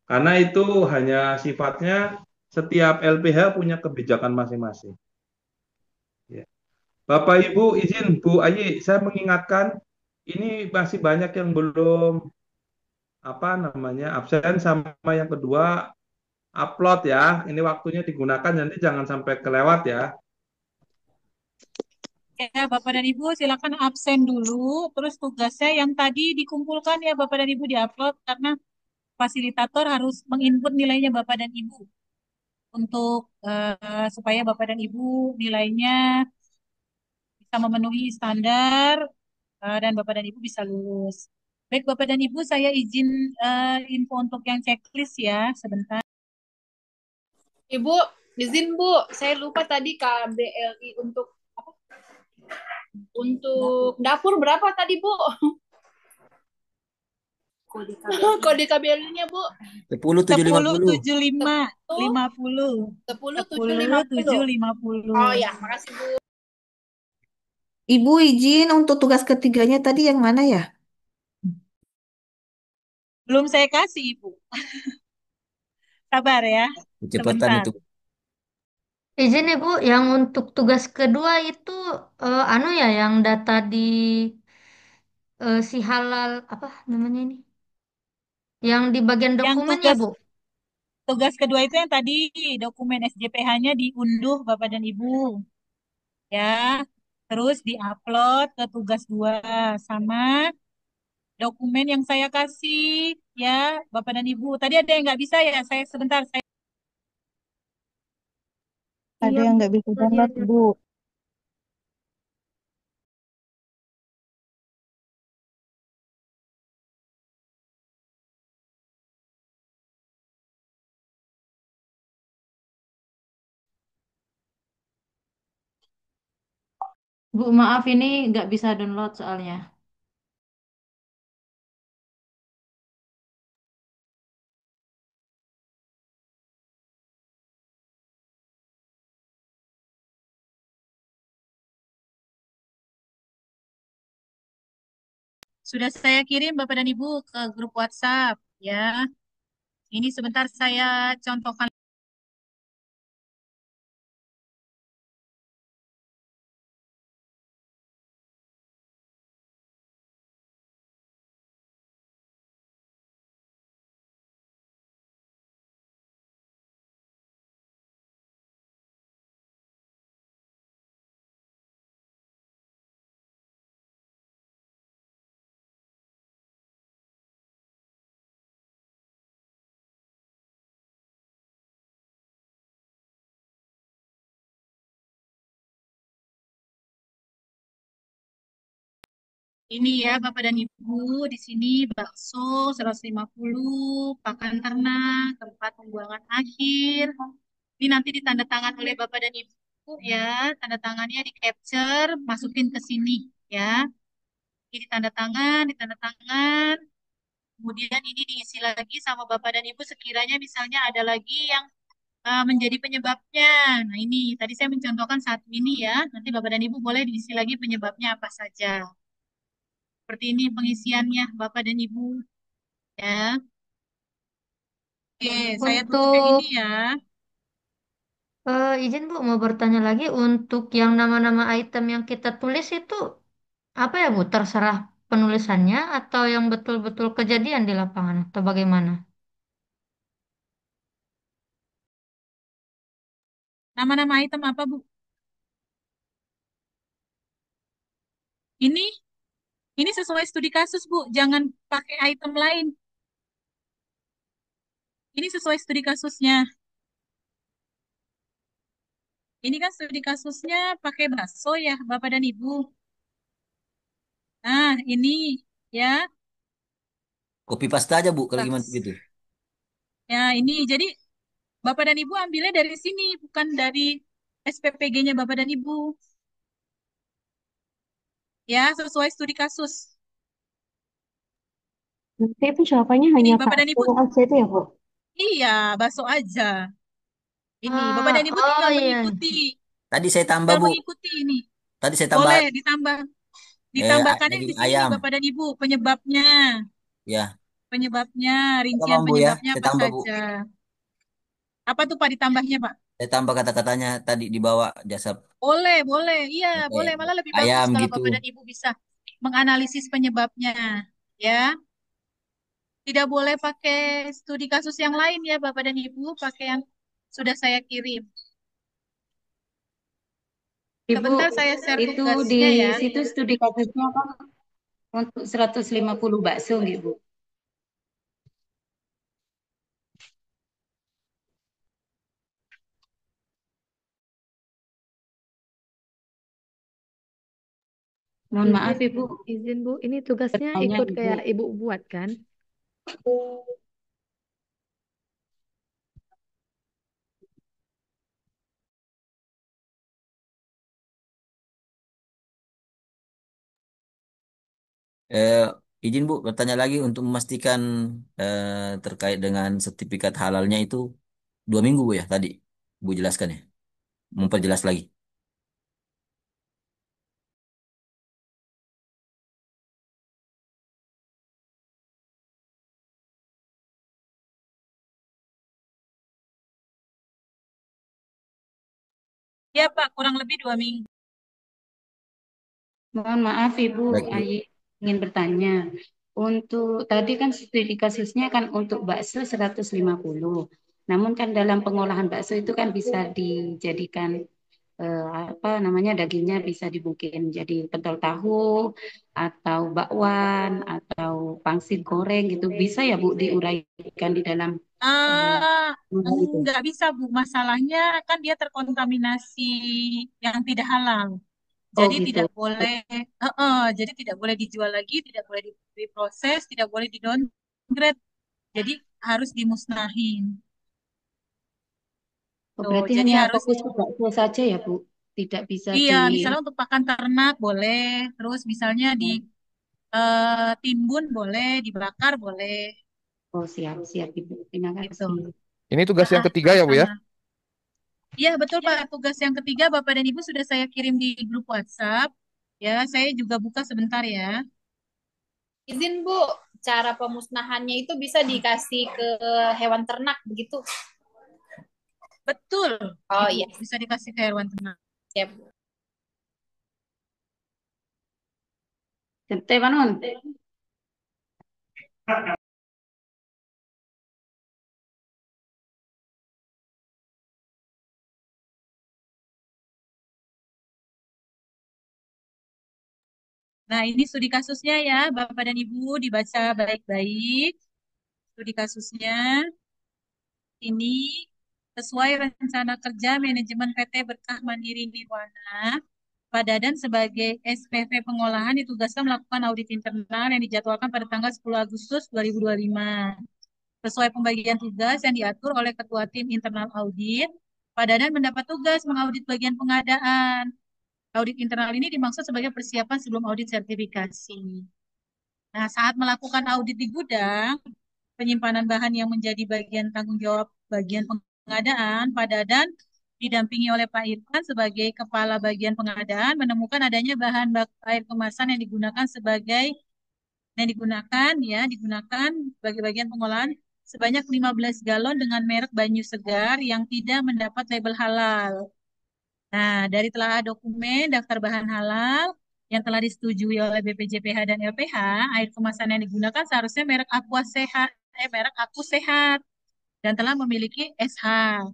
Karena itu hanya sifatnya setiap LPH punya kebijakan masing-masing. Ya. Bapak Ibu izin Bu Ayi, saya mengingatkan ini masih banyak yang belum apa namanya absen sama yang kedua Upload ya. Ini waktunya digunakan, nanti jangan sampai kelewat ya. Ya, Bapak dan Ibu silakan absen dulu. Terus tugasnya yang tadi dikumpulkan ya Bapak dan Ibu diupload karena fasilitator harus menginput nilainya Bapak dan Ibu untuk supaya Bapak dan Ibu nilainya bisa memenuhi standar dan Bapak dan Ibu bisa lulus. Baik Bapak dan Ibu, saya izin info untuk yang checklist ya sebentar. Ibu, izin Bu, saya lupa tadi KBLI untuk apa? Untuk dapur berapa tadi Bu? Kode KBLI-nya Bu. 10.750. 10.75.50. 10.750. Oh ya, makasih Bu. Ibu izin untuk tugas ketiganya tadi yang mana ya? Belum saya kasih Ibu. Sabar ya, Kecepatan sebentar. itu. Izin ya Bu, yang untuk tugas kedua itu anu ya, yang data di si halal apa namanya ini? Yang di bagian Yang dokumennya tugas Bu. tugas kedua itu yang tadi dokumen SJPH-nya diunduh Bapak dan Ibu ya. Terus diupload ke tugas dua sama dokumen yang saya kasih ya Bapak dan Ibu. Tadi ada yang nggak bisa ya? Saya sebentar saya Ada Iya yang Bu. nggak bisa Tadi download, ada. Bu. Bu, maaf ini nggak bisa download soalnya. sudah saya kirim Bapak dan Ibu ke grup WhatsApp ya. Ini sebentar saya contohkan. Ini ya Bapak dan Ibu, di sini bakso 150, pakan ternak, tempat pembuangan akhir. Ini nanti ditandatangan oleh Bapak dan Ibu ya, tanda tangannya di capture, masukin ke sini ya. Ini ditanda tangan, kemudian ini diisi lagi sama Bapak dan Ibu sekiranya misalnya ada lagi yang menjadi penyebabnya. Nah ini tadi saya mencontohkan satu ini ya, nanti Bapak dan Ibu boleh diisi lagi penyebabnya apa saja. Seperti ini pengisiannya Bapak dan Ibu ya. Oke, saya tutup yang Untuk ini ya. izin Bu, mau bertanya lagi untuk yang nama-nama item yang kita tulis itu apa ya Bu? Terserah penulisannya atau yang betul-betul kejadian di lapangan atau bagaimana? Nama-nama item apa Bu? Ini ini sesuai studi kasus Bu, jangan pakai item lain. Ini sesuai studi kasusnya. Ini kan studi kasusnya pakai bakso ya Bapak dan Ibu. Nah, ini ya. Copy paste aja Bu kalau gimana Baks. gitu. Ya, ini jadi Bapak dan Ibu ambilnya dari sini, bukan dari SPPG-nya Bapak dan Ibu. Ya, sesuai studi kasus. Nanti itu jawabannya Ini hanya Bapak dan Ibu, bakso aja itu ya, Bu? iya, bakso aja. Ini Bapak dan Ibu Oh tinggal iya. mengikuti, Tadi saya tambah tinggal Bu. mengikuti ini. Tadi saya tambah Boleh ditambah, ditambahkannya di daging sini ayam. Bapak dan Ibu penyebabnya, Ya. penyebabnya, Tambah rincian Bu ya. penyebabnya Saya apa tambah Bu. saja. Apa tuh Pak ditambahnya Pak? Saya tambah kata-katanya tadi di bawah jasa Boleh, boleh, iya, boleh. kayak Malah lebih bagus ayam kalau gitu. Bapak dan Ibu bisa menganalisis penyebabnya, ya. Tidak boleh pakai studi kasus yang lain ya, Bapak dan Ibu, pakai yang sudah saya kirim. Ibu, Sebentar saya share itu di tugasnya ya. situ studi kasusnya kan untuk 150 bakso gitu, Bu. Mohon maaf Izin, Ibu, izin Bu, ini tugasnya bertanya ikut Ibu. kayak Ibu buat kan? Eh, izin Bu, bertanya lagi untuk memastikan terkait dengan sertifikat halalnya itu 2 minggu Bu ya tadi Bu jelaskan ya, memperjelas lagi. Ya Pak, kurang lebih 2 minggu. Mohon maaf Ibu, Baik Bu. Ayi ingin bertanya. Untuk tadi kan studi kasusnya kan untuk bakso 150. Namun kan dalam pengolahan bakso itu kan bisa dijadikan apa namanya dagingnya bisa dibikin jadi pentol tahu atau bakwan atau pangsit goreng gitu. Bisa ya Bu diuraikan di dalam Ah, hal itu. nggak bisa Bu, masalahnya kan dia terkontaminasi yang tidak halal. Oh Jadi gitu. tidak boleh, jadi tidak boleh dijual lagi, tidak boleh diproses, tidak boleh di downgrade. Jadi harus dimusnahin. Oh, Tuh, berarti jadi hanya harus fokus ke bakso saja ya Bu. Tidak bisa iya, di misalnya untuk pakan ternak boleh, terus misalnya di timbun boleh, dibakar boleh, Oh siap siap Ibu. Terima gitu. kasih. Ini tugas yang ketiga ya Bu ya? Sama-sama. Iya, betul Pak. Tugas yang ketiga Bapak dan Ibu sudah saya kirim di grup WhatsApp. Ya, saya juga buka sebentar ya. Izin Bu, cara pemusnahannya itu bisa dikasih ke hewan ternak begitu? Betul, Oh Ibu. iya, Bisa dikasih ke hewan ternak. siap. Teh Panon. Nah, ini studi kasusnya ya, Bapak dan Ibu, dibaca baik-baik. Studi kasusnya ini sesuai rencana kerja manajemen PT Berkah Mandiri Nirwana. Pak Dadan sebagai SPV pengolahan ditugaskan melakukan audit internal yang dijadwalkan pada tanggal 10 Agustus 2025. Sesuai pembagian tugas yang diatur oleh Ketua Tim Internal Audit, Pak Dadan mendapat tugas mengaudit bagian pengadaan. Audit internal ini dimaksud sebagai persiapan sebelum audit sertifikasi. Nah, saat melakukan audit di gudang, penyimpanan bahan yang menjadi bagian tanggung jawab bagian pengadaan, Pak Dadan didampingi oleh Pak Irfan sebagai kepala bagian pengadaan menemukan adanya bahan baku air kemasan yang digunakan sebagai bagian pengolahan sebanyak 15 galon dengan merek Banyu Segar yang tidak mendapat label halal. Nah, dari telah dokumen daftar bahan halal yang telah disetujui oleh BPJPH dan LPH, air kemasan yang digunakan seharusnya merek Aku Sehat dan telah memiliki SH.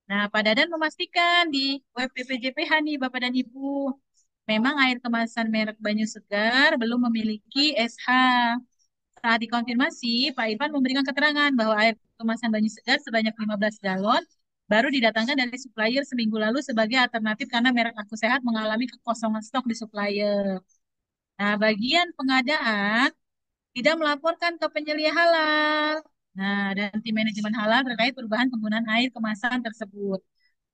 Nah, Pak Dadan memastikan di web BPJPH nih, Bapak dan Ibu, memang air kemasan merek Banyu Segar belum memiliki SH. Saat dikonfirmasi, Pak Irfan memberikan keterangan bahwa air kemasan Banyu Segar sebanyak 15 galon baru didatangkan dari supplier seminggu lalu sebagai alternatif karena merek Aku Sehat mengalami kekosongan stok di supplier. Nah, bagian pengadaan tidak melaporkan ke penyelia halal. Nah, dan tim manajemen halal terkait perubahan penggunaan air kemasan tersebut.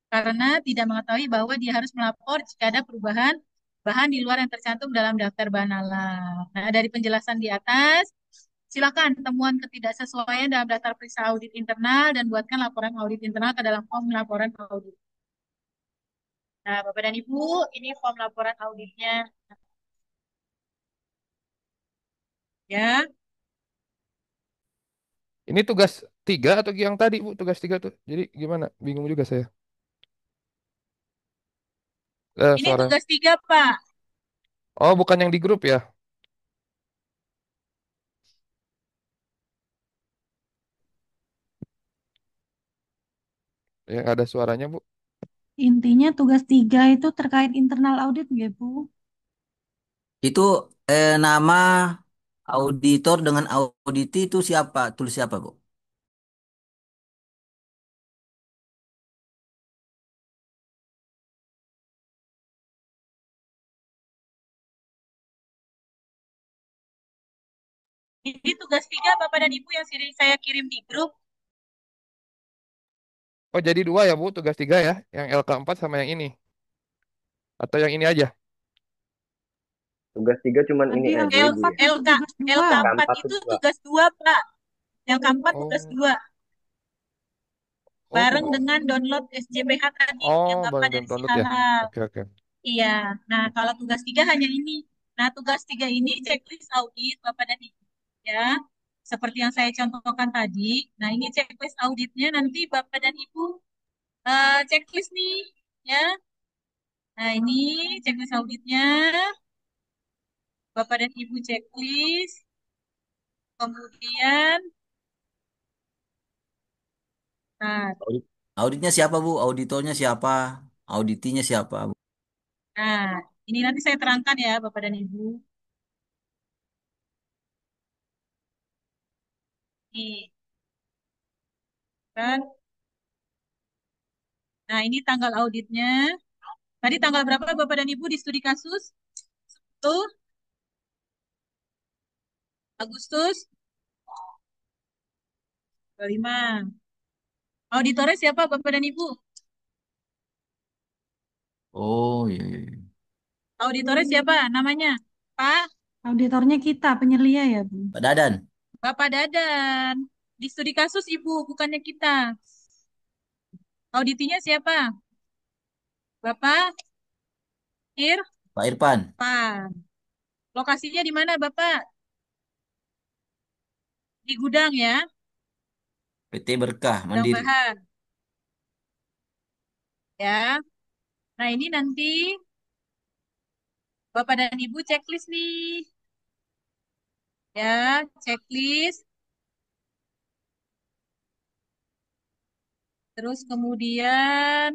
Karena tidak mengetahui bahwa dia harus melapor jika ada perubahan bahan di luar yang tercantum dalam daftar bahan halal. Nah, dari penjelasan di atas, silakan temuan ketidaksesuaian dalam daftar periksa audit internal dan buatkan laporan audit internal ke dalam form laporan audit. Nah, Bapak dan Ibu, ini form laporan auditnya. Ya, Ini tugas 3 atau yang tadi Bu? Tugas 3 tuh. Jadi gimana? Bingung juga saya. ini Suara. tugas 3, Pak. Oh, bukan yang di grup ya? yang ada suaranya, Bu? Intinya tugas 3 itu terkait internal audit nggak, Bu? Itu nama auditor dengan auditi itu siapa? Tulis siapa, Bu? Ini tugas 3 Bapak dan Ibu yang sering saya kirim di grup. Oh, jadi dua ya, Bu, tugas 3 ya, yang LK4 sama yang ini. Atau yang ini aja? Tugas 3 cuman ini Tadi aja Ibu LK4 ya. itu tugas 2. LK4 LK4 itu tuh 2. tugas 2, Pak. Yang keempat tugas Oh, 2. oh, Bareng dengan download SJPH tadi yang oh, Bapak bareng dari si download ya. halal. Oke, oke. Iya. Nah, kalau tugas 3 hanya ini. Nah, tugas 3 ini checklist audit Bapak dan Ibu. Ya. Seperti yang saya contohkan tadi. Nah, ini checklist auditnya nanti Bapak dan Ibu checklist nih. Ya. Nah, ini checklist auditnya. Bapak dan Ibu checklist. Kemudian, nah, Auditnya siapa, Bu? Auditornya siapa? Auditinya siapa, Bu? nah, ini nanti saya terangkan ya, Bapak dan Ibu. Nih, kan? Nah, ini tanggal auditnya. Tadi tanggal berapa Bapak dan Ibu di studi kasus? Tuh, Agustus 25. Auditornya siapa Bapak dan Ibu? Oh, iya, iya, iya. Auditornya siapa namanya? Pak, Auditornya kita, penyelia ya, Bu? Pak Dadan. Bapak Dadan. Di studi kasus Ibu, bukannya kita. Auditinya siapa? Bapak Pak Irfan. Irfan. Lokasinya di mana Bapak? Di gudang ya, PT Berkah gudang Mandiri. bahan. Ya. Nah, ini nanti Bapak dan Ibu checklist nih. Ya, checklist. Terus kemudian,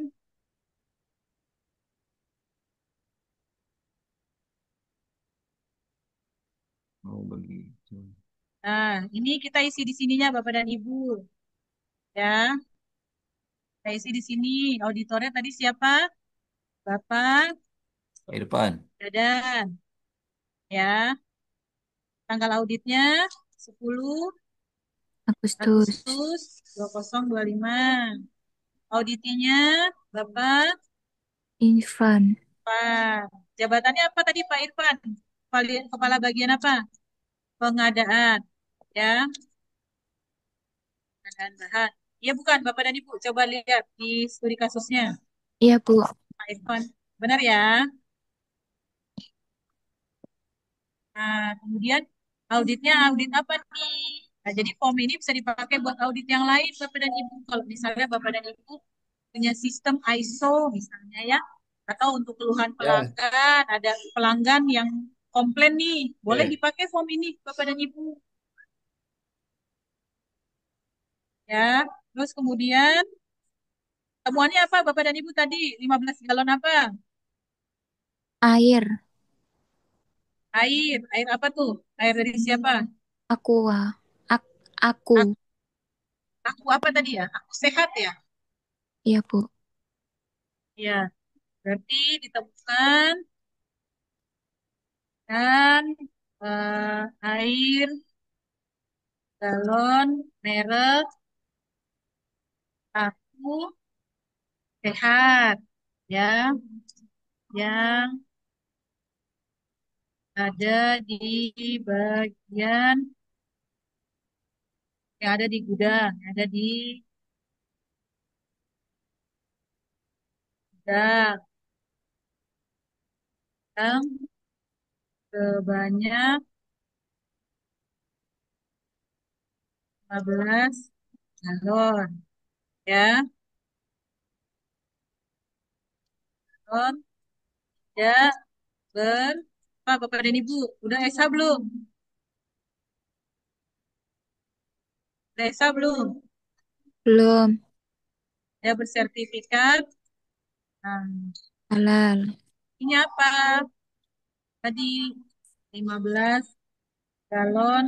Oh, begitu. nah, ini kita isi di sininya Bapak dan Ibu. Ya, kita isi di sini. Auditornya tadi siapa? Bapak Pak Irfan. Dadan. Ya, tanggal auditnya 10 Agustus. Agustus 2025. Auditinya Bapak Irfan. Pak. Jabatannya apa tadi Pak Irfan? Kepala bagian apa? Pengadaan. Ya, pengadaan bahan. Iya bukan Bapak dan Ibu. Coba lihat di studi kasusnya. Iya, Bu. Pak Irfan. Benar ya? Nah, kemudian auditnya audit apa nih? Nah, jadi form ini bisa dipakai buat audit yang lain, Bapak dan Ibu. Kalau misalnya Bapak dan Ibu punya sistem ISO misalnya ya, atau untuk keluhan Ya. pelanggan, ada pelanggan yang komplain nih, boleh Eh, dipakai form ini, Bapak dan Ibu. Ya, terus kemudian temuannya apa, Bapak dan Ibu tadi? 15 galon apa? Air. Air apa tuh? Air dari siapa? Aqua. Aku. Aku, aku apa tadi ya? Aku sehat ya? Iya, Bu. Ya, berarti ditemukan dan air galon merek aku sehat ya yang ada di bagian yang ada di gudang, yang ada di gudang yang sebanyak 15 galon ya. Galon tidak ber Pak, Bapak dan Ibu, udah Esa belum? Udah Esa belum? Belum. Ya bersertifikat. Nah, Halal. ini apa? Tadi 15 galon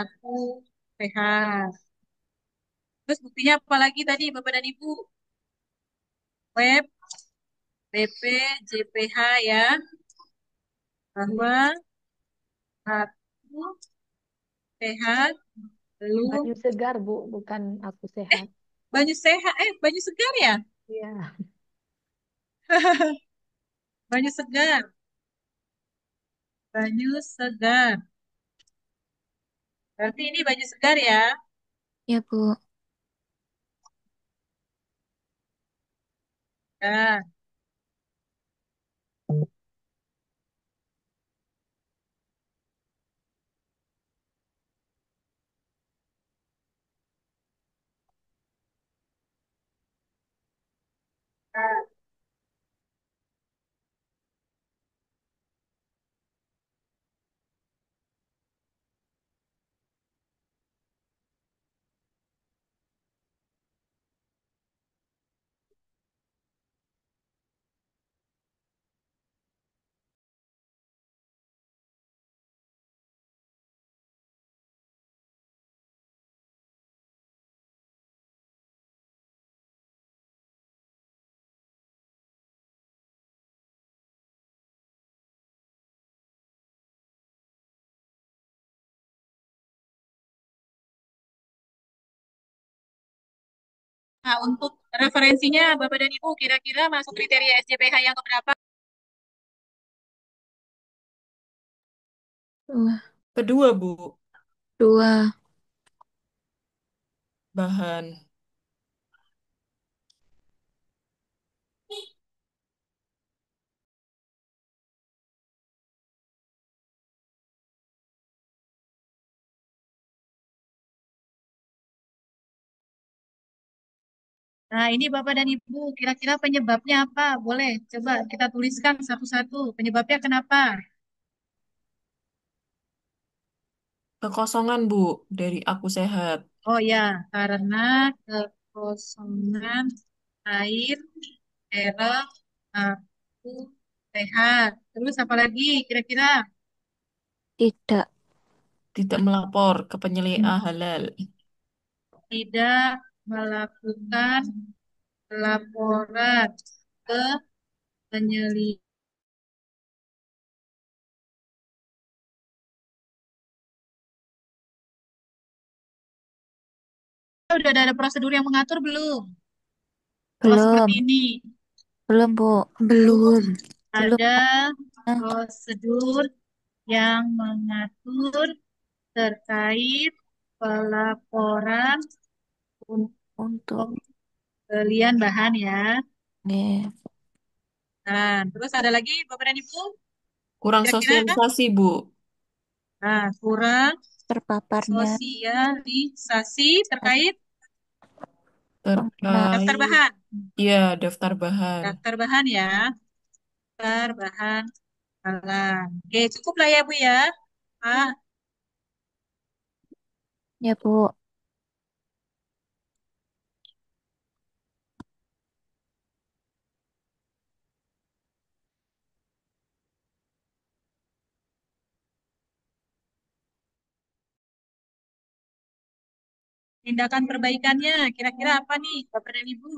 aku sehat. Terus buktinya apa lagi tadi Bapak dan Ibu? Web, BP, JPH ya, bahwa aku sehat belum Banyu segar, Bu, bukan aku sehat. banyu sehat, banyu segar ya? Iya. Banyu segar, banyu segar. Berarti ini banyu segar ya? Ya, Bu. Ya. Nah, untuk referensinya Bapak dan Ibu kira-kira masuk kriteria SJPH yang keberapa? Dua. Kedua, Bu, Dua. bahan. Nah, ini Bapak dan Ibu, kira-kira penyebabnya apa? Boleh, coba kita tuliskan satu-satu. Penyebabnya kenapa? Kekosongan, Bu, dari aku sehat. Oh ya, karena kekosongan air, darah, aku sehat. Terus apa lagi kira-kira? Tidak. Tidak melapor ke penyelia halal. Tidak melakukan laporan ke penyelia. Udah ada prosedur yang mengatur belum? Kalau Belum. seperti ini, Belum, Bu. Belum. Belum. ada prosedur yang mengatur terkait pelaporan Untuk. pembelian bahan ya. Nih. Nah, terus ada lagi Bapak dan Ibu? Kurang Kira-kira sosialisasi, Bu. kurang Terpaparnya sosialisasi terkait daftar Terkait, bahan. ya, daftar bahan. Daftar bahan ya. Daftar bahan halal. Oke, cukup lah ya Bu ya. Ah, ya, Bu. tindakan perbaikannya kira-kira apa nih Bapak dan Ibu?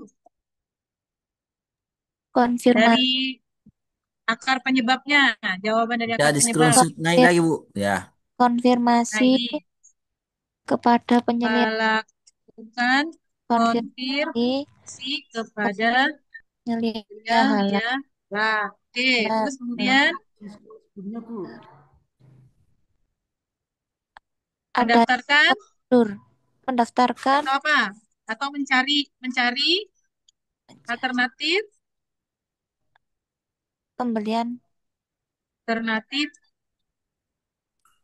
Konfirmasi. Dari akar penyebabnya, jawaban dari Bisa akar di penyebab. screenshot naik lagi, Bu. Ya. Nah, Konfirmasi ini kepada penyelia. melakukan Konfirmasi konfirmasi kepada penyelia halal. ya. Nah, oke, Nah, terus kemudian ada mendaftarkan prosedur. Mendaftarkan atau apa? Atau mencari alternatif pembelian alternatif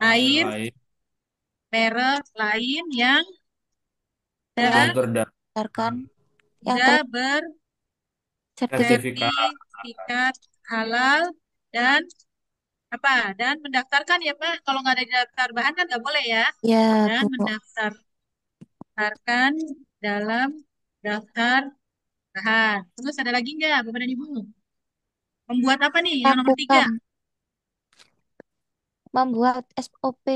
air lain merek lain yang telah berdasarkan mendaftarkan yang sudah telah sertifikat bersertifikat halal dan apa? Dan mendaftarkan ya Pak. Kalau nggak ada di daftar bahan kan nggak boleh ya. ya, Dan Bu. mendaftarkan dalam daftar bahan. Terus ada lagi nggak, Bapak dan Ibu? Membuat apa nih? Yang nomor 3. Lakukan. Membuat SOP.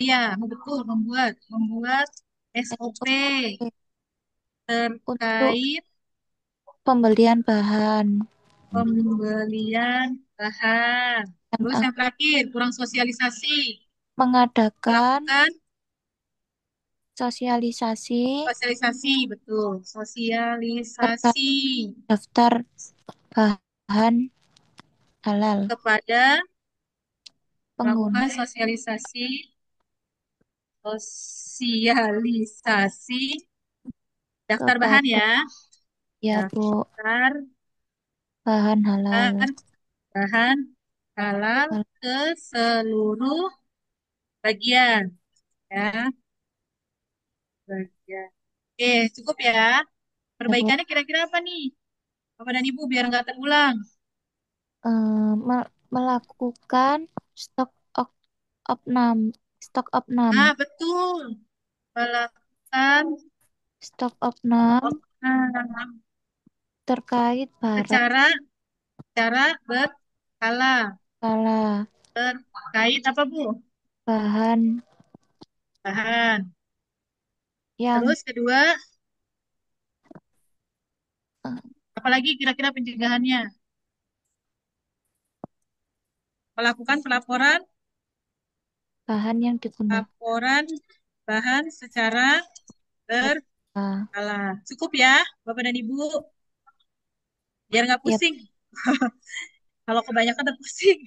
Iya, betul. Membuat SOP SOP untuk terkait pembelian bahan. pembelian bahan. Dan Terus yang terakhir, kurang sosialisasi. mengadakan Melakukan sosialisasi sosialisasi, betul. terkait Sosialisasi daftar bahan halal. kepada Pengguna melakukan sosialisasi daftar bahan kepada ya. ya Bu Daftar bahan halal. bahan halal ke seluruh bagian ya. Bagian. Oke, cukup ya. Ya, Bu. Perbaikannya kira-kira apa nih? Bapak dan Ibu biar nggak terulang. Melakukan stok opnam Ah, betul. Melakukan stok opnam ah, terkait barang secara berkala. skala Terkait apa, Bu? bahan Bahan. yang Terus kedua, eh, apalagi kira-kira pencegahannya? Melakukan bahan yang digunakan. laporan bahan secara berkala. Cukup ya, Bapak dan Ibu, biar nggak Yep. pusing. Kalau kebanyakan udah pusing.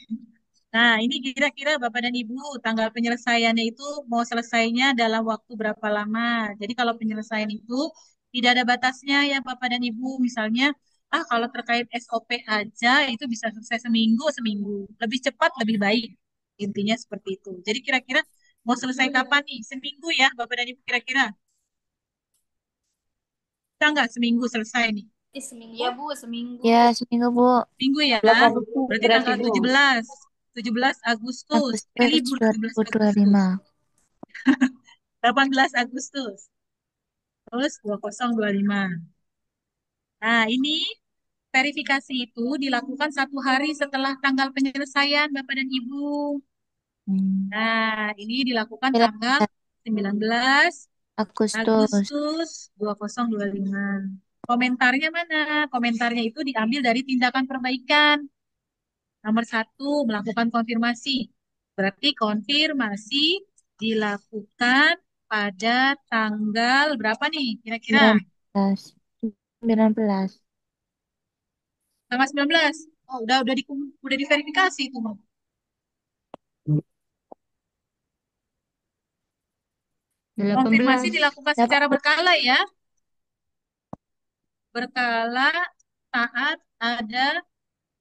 Nah, ini kira-kira Bapak dan Ibu, tanggal penyelesaiannya itu mau selesainya dalam waktu berapa lama. Jadi kalau penyelesaian itu tidak ada batasnya ya Bapak dan Ibu. Misalnya, kalau terkait SOP aja itu bisa selesai seminggu. Lebih cepat, lebih baik. Intinya seperti itu. Jadi kira-kira mau selesai kapan nih? Seminggu ya Bapak dan Ibu kira-kira. Bisa nggak seminggu selesai nih? Seminggu. Ya Bu, seminggu. Ya, seminggu Bu. Minggu ya. 12 Agustus Berarti berarti tanggal Bu. 17 Agustus. Libur 17 Agustus. 2025. 18 Agustus. Terus 2025. Nah, ini verifikasi itu dilakukan 1 hari setelah tanggal penyelesaian Bapak dan Ibu. Nah, ini dilakukan tanggal 19 Agustus 2025. Komentarnya mana? Komentarnya itu diambil dari tindakan perbaikan. Nomor 1, melakukan konfirmasi. Berarti konfirmasi dilakukan pada tanggal berapa nih kira-kira? 19. Tanggal 19. Oh, udah diverifikasi itu, Bang. Konfirmasi 18. dilakukan secara berkala ya. Berkala saat ada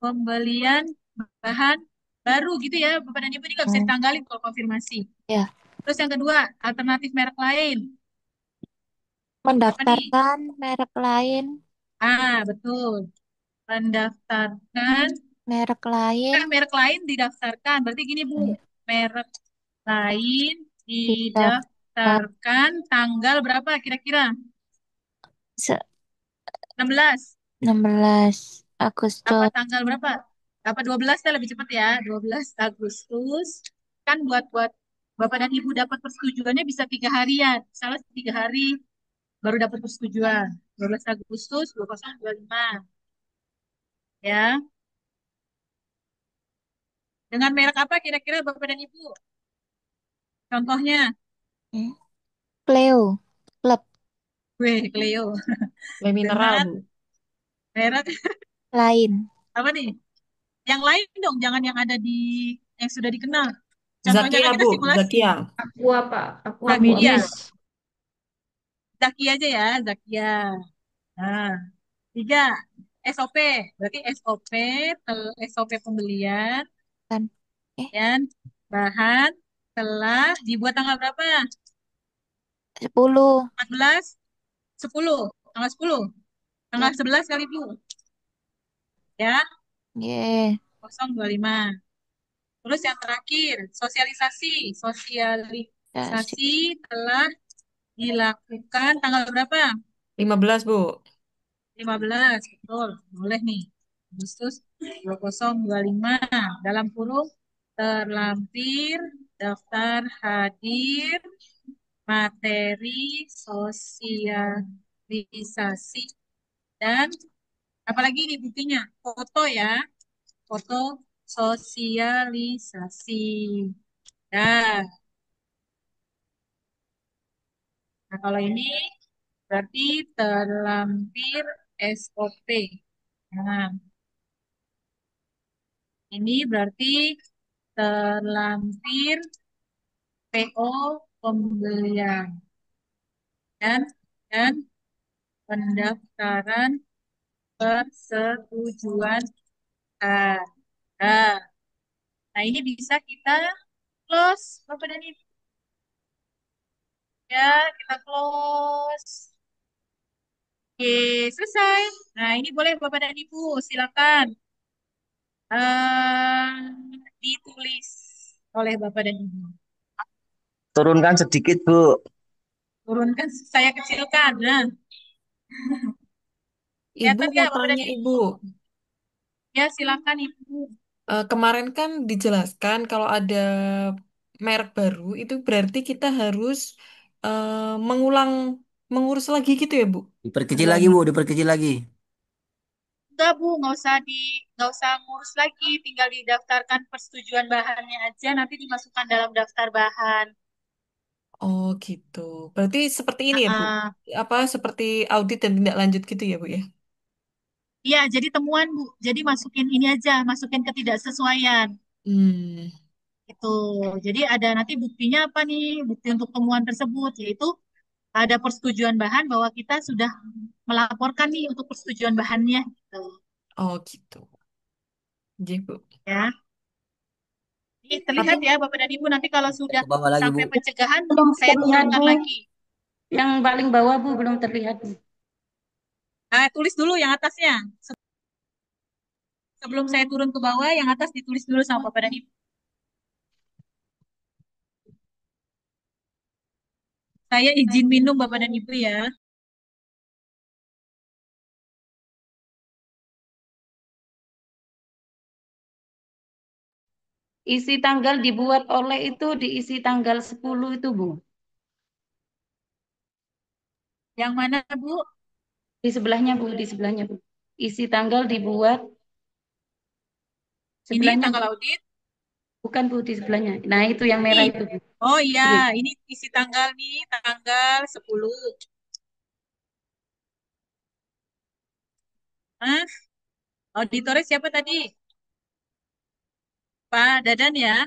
pembelian bahan baru gitu ya. Bapak dan Ibu ini nggak bisa ditanggalin kalau konfirmasi. Ya. Terus yang kedua, alternatif merek lain. Mendaftarkan merek lain. Betul. Mendaftarkan merek lain. Merek lain didaftarkan. Berarti gini Bu, merek lain didaftarkan tanggal berapa kira-kira? 16. 16 Agustus. Apa tanggal berapa? Apa 12 lebih cepat ya? 12 Agustus. Kan buat Bapak dan Ibu dapat persetujuannya bisa 3 harian. Salah 3 hari baru dapat persetujuan. 12 Agustus 2025. Ya. Dengan merek apa kira-kira Bapak dan Ibu? Contohnya? Cleo. Club. Cleo. Mineral, Bu. Merek lain. apa nih? Yang lain dong, jangan yang ada di yang sudah dikenal. Contohnya Zakia, kan kita Bu. simulasi. Zakia. Aqua, Pak. Aqua Zakia. Goodness. Zakia aja ya, Zakia. Nah, 3. SOP. Berarti SOP pembelian dan bahan telah dibuat tanggal berapa? 10. 14? 10. Tanggal 10. Tanggal 11 kali Bu. Ya. 025. Terus yang terakhir, sosialisasi. Sosialisasi telah dilakukan tanggal berapa? 15, Bu. 15, betul. Boleh nih. Agustus 2025. Dalam kurung terlampir daftar hadir materi sosialisasi dan apalagi ini buktinya foto ya, foto sosialisasi. Nah, nah kalau ini berarti terlampir SOP. Nah, ini berarti terlampir PO pembelian dan dan pendaftaran persetujuan harga. Nah, ini bisa kita close, Bapak dan Ibu. Ya, kita close. Oke, selesai. Nah, ini boleh Bapak dan Ibu, silakan ditulis oleh Bapak dan Ibu. Turunkan sedikit, Bu. Turunkan, saya kecilkan. Nah, Ibu kelihatan mau nggak Bapak dan tanya, Ibu? Ibu. Ya, silakan Ibu. Kemarin kan dijelaskan kalau ada merek baru itu berarti kita harus eh, mengulang mengurus lagi gitu ya, Bu? Diperkecil lagi, Halaman. Bu, diperkecil lagi. Enggak Bu, nggak usah ngurus lagi, tinggal didaftarkan persetujuan bahannya aja, nanti dimasukkan dalam daftar bahan. Oh, gitu. Berarti seperti ini ya, Bu? Ah, Apa seperti audit dan tindak lanjut gitu ya, Bu ya? iya, jadi temuan Bu. Jadi masukin ini aja, masukin ketidaksesuaian. Hmm. Itu. Jadi ada nanti buktinya apa nih? Bukti untuk temuan tersebut, yaitu ada persetujuan bahan bahwa kita sudah melaporkan nih untuk persetujuan bahannya. Gitu. Oh, gitu. Jadi, Bu. Ya. Ini Tapi terlihat ya Bapak dan Ibu, nanti kalau sudah Ke bawah lagi, Bu. sampai pencegahan, Belum saya terlihat, turunkan Bu. lagi. Yang paling bawah, Bu, belum terlihat, Bu. Tulis dulu yang atasnya. Sebelum saya turun ke bawah, yang atas ditulis dulu sama Bapak dan Ibu. Saya izin minum Bapak dan Ibu ya. Isi tanggal dibuat oleh itu diisi tanggal 10 itu, Bu. Yang mana Bu? Di sebelahnya, Bu, di sebelahnya, Bu. Isi tanggal dibuat Ini sebelahnya, Bu. tanggal audit. Bukan, Bu, di sebelahnya. Nah, itu yang Ini. merah itu, Bu. Oh iya, Bu. ini isi tanggal nih, tanggal 10. Hah? Auditornya siapa tadi? Pak Dadan ya?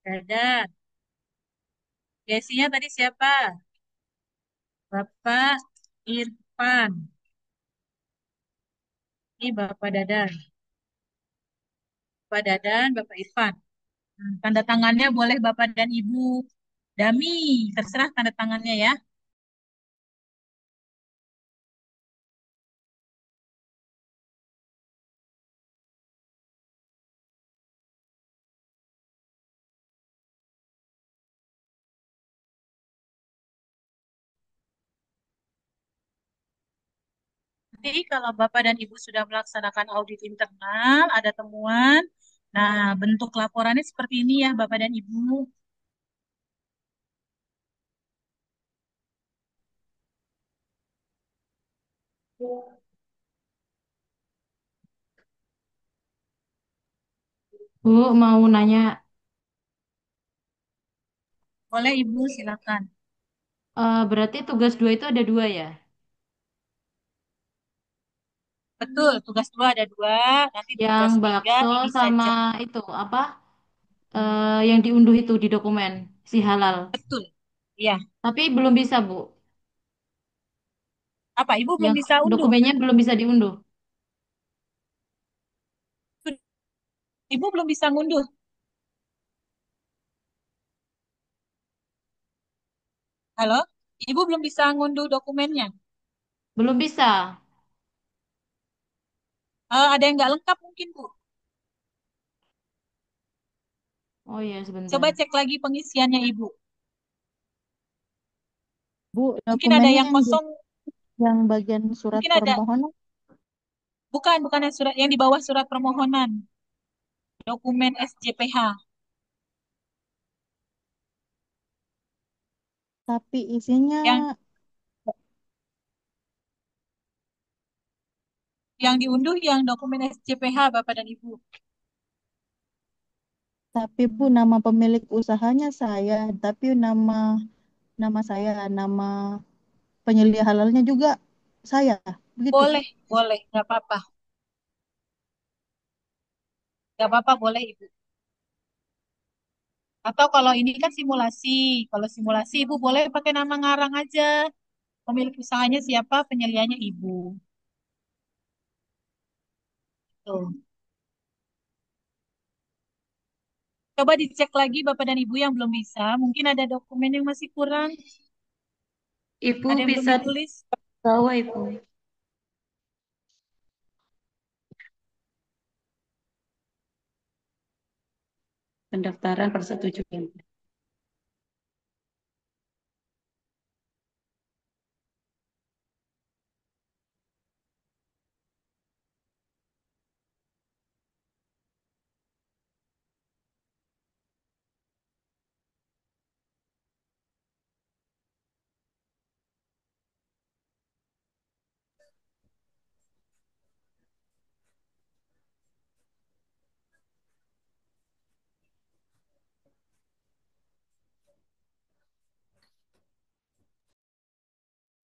Dadan. Gesinya tadi siapa? Bapak Irfan. Ini Bapak Dadan. Bapak Dadan, Bapak Irfan. Tanda tangannya boleh Bapak dan Ibu Dami. Terserah tanda tangannya ya. Nanti kalau Bapak dan Ibu sudah melaksanakan audit internal, ada temuan. Nah, bentuk laporannya seperti ini ya, Bapak dan Ibu. Bu, mau nanya, Boleh Ibu, silakan. berarti tugas 2 itu ada 2 ya? Betul, tugas 2 ada 2, nanti Yang tugas 3 bakso ini sama saja. itu apa? Yang diunduh itu di dokumen si halal. Betul. Iya. Tapi belum bisa, Bu. Apa, Ibu belum Yang bisa unduh? dokumennya belum bisa diunduh. Ibu belum bisa ngunduh. Halo? Ibu belum bisa ngunduh dokumennya. Belum bisa. Ada yang nggak lengkap mungkin, Bu. Oh iya, sebentar. Coba cek lagi pengisiannya Ibu. Bu, Mungkin ada dokumennya yang yang kosong. Yang bagian surat Mungkin ada, permohonan. bukan yang surat yang di bawah surat permohonan, dokumen SJPH. Tapi isinya Yang diunduh yang dokumen SJPH Bapak dan Ibu. tapi Bu, nama pemilik usahanya saya, tapi nama nama saya, nama penyelia halalnya juga saya. Begitu. Boleh, nggak apa-apa. Nggak apa-apa, boleh Ibu. Atau kalau ini kan simulasi, kalau simulasi Ibu boleh pakai nama ngarang aja. Pemilik usahanya siapa, penyelianya Ibu. Tuh. Coba dicek lagi Bapak dan Ibu yang belum bisa. Mungkin ada dokumen yang masih kurang. Ibu Ada yang belum bisa ditulis. bawa Ibu. Pendaftaran persetujuan.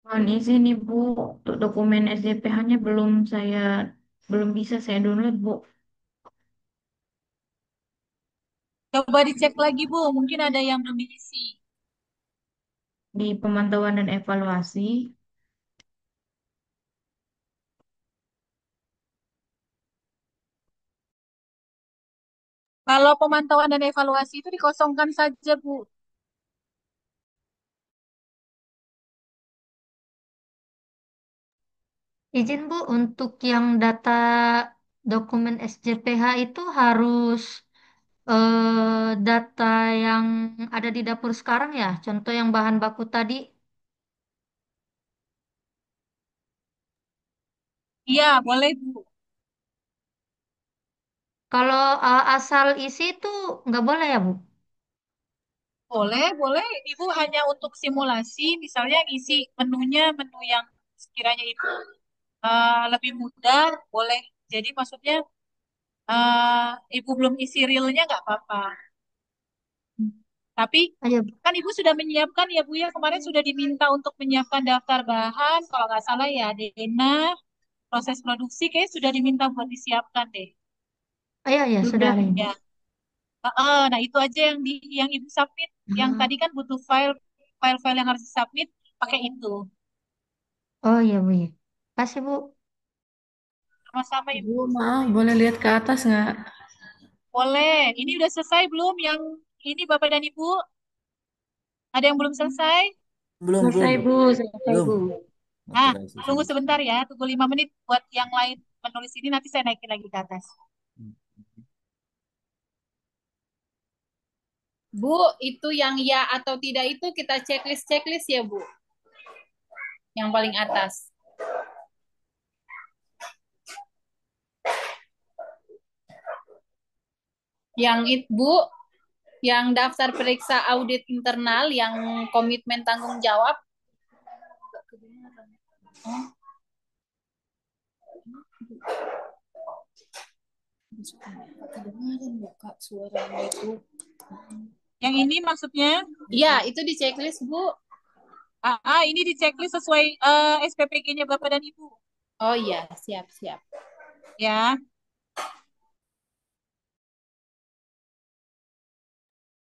Mohon izin Ibu, untuk dokumen SDPH-nya belum bisa saya download, Bu. Coba dicek lagi Bu, mungkin ada yang belum diisi. Di pemantauan dan evaluasi. Kalau pemantauan dan evaluasi itu dikosongkan saja Bu. Izin Bu, untuk yang data dokumen SJPH itu harus data yang ada di dapur sekarang ya? Contoh yang bahan baku tadi. Iya, boleh Bu. Kalau asal isi itu nggak boleh ya Bu? Boleh. Ibu hanya untuk simulasi, misalnya isi menunya, menu yang sekiranya itu lebih mudah, boleh. Jadi maksudnya Ibu belum isi realnya nggak apa-apa. Tapi Ayo. kan Ibu sudah menyiapkan ya Bu ya, kemarin sudah diminta untuk menyiapkan daftar bahan, kalau nggak salah ya Dena, proses produksi kayak sudah diminta buat disiapkan deh. Iya, ya, sudah Sudah ada Ibu. ya. Nah itu aja yang Ibu submit. Yang tadi kan butuh file-file yang harus disubmit, pakai itu. Oh iya Bu ya. Kasih Bu. Sama-sama Ibu. Bu, maaf, boleh lihat ke atas nggak? Boleh. Ini udah selesai belum yang ini Bapak dan Ibu? Ada yang belum selesai? Belum, Selesai belum. Bu, selesai Belum. Bu. Nah, Notarisasi tunggu selesai. sebentar ya, tunggu 5 menit buat yang lain menulis ini nanti saya naikin lagi ke atas. Bu, itu yang ya atau tidak itu kita checklist ya, Bu. Yang paling atas. Yang itu, Bu, yang daftar periksa audit internal, yang komitmen tanggung jawab. Yang ini maksudnya? Iya, itu di checklist, Bu. Ini di checklist sesuai SPPG-nya Bapak dan Ibu. Oh iya, siap. Ya.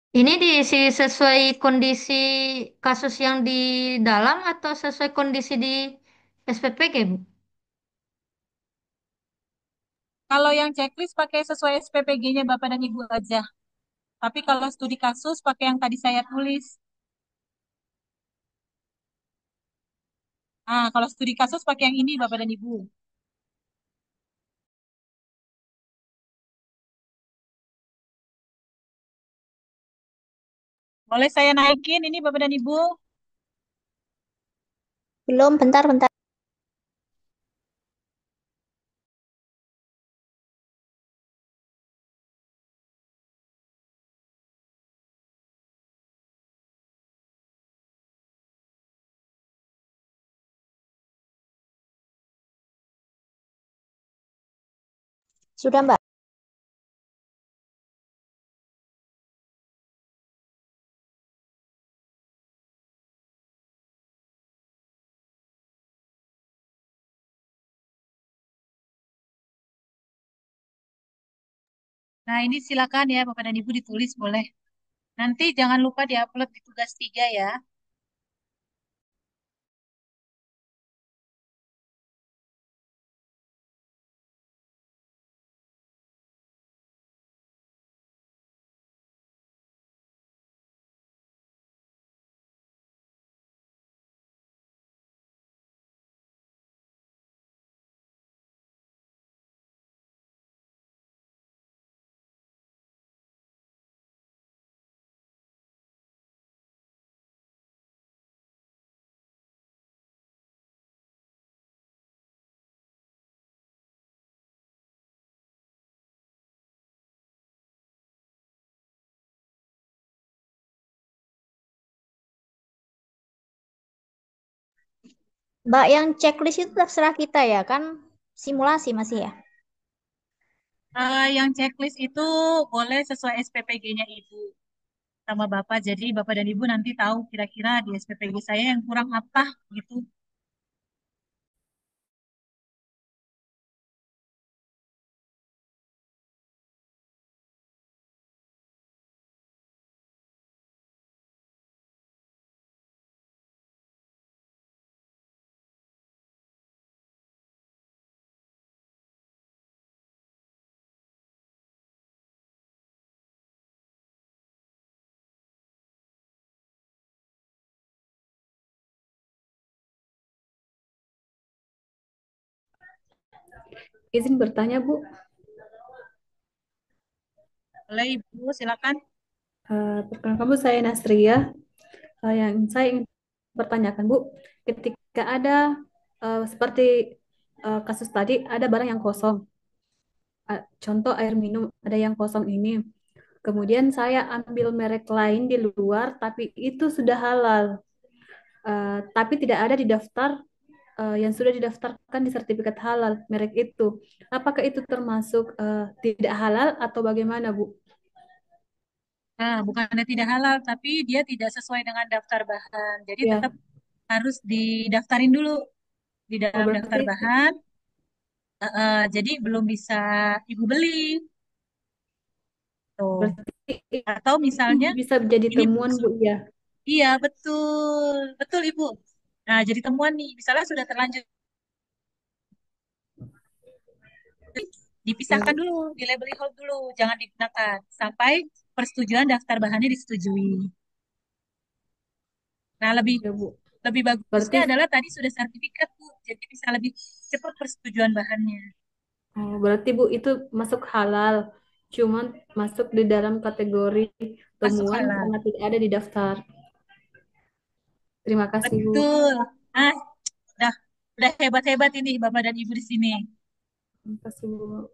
Ini diisi sesuai kondisi kasus yang di dalam atau sesuai kondisi di SPPG, Bu? Kalau yang checklist pakai sesuai SPPG-nya Bapak dan Ibu aja. Tapi kalau studi kasus pakai yang tadi saya tulis. Kalau studi kasus pakai yang ini Bapak dan Ibu. Boleh saya naikin ini Bapak dan Ibu? Belum, bentar. Sudah, Mbak. Nah, ini silakan ya Bapak dan Ibu ditulis boleh. Nanti jangan lupa diupload di tugas 3 ya. Mbak, yang checklist itu terserah kita ya, kan simulasi masih ya. Yang checklist itu boleh sesuai SPPG-nya Ibu sama Bapak. Jadi Bapak dan Ibu nanti tahu kira-kira di SPPG saya yang kurang apa gitu. Izin bertanya, Bu. Boleh Ibu, silakan. Perkenalkan, Bu, saya Nasria. Yang saya ingin pertanyakan, Bu, ketika ada seperti kasus tadi, ada barang yang kosong. Contoh air minum, ada yang kosong ini. Kemudian saya ambil merek lain di luar, tapi itu sudah halal. Tapi tidak ada di daftar yang sudah didaftarkan di sertifikat halal merek itu. Apakah itu termasuk tidak halal atau bagaimana, Bu? Nah, bukannya tidak halal, tapi dia tidak sesuai dengan daftar bahan. Jadi tetap Ya, harus didaftarin dulu di oh dalam daftar berarti bahan. Jadi belum bisa Ibu beli. Tuh. berarti Atau itu misalnya bisa jadi ini temuan, Bu, ya. iya betul, betul Ibu. Nah, jadi temuan nih, misalnya sudah terlanjur dipisahkan Ya, dulu, di label hold dulu, jangan digunakan sampai persetujuan daftar bahannya disetujui. Nah, lebih ya, Bu. lebih bagusnya Berarti adalah tadi sudah sertifikat Bu, jadi bisa lebih cepat persetujuan bahannya. berarti Bu itu masuk halal, cuman masuk di dalam kategori Masuk temuan halal. karena tidak ada di daftar. Terima kasih, Bu. Betul. Nah, udah udah hebat-hebat ini Bapak dan Ibu di sini. Terima kasih, Bu.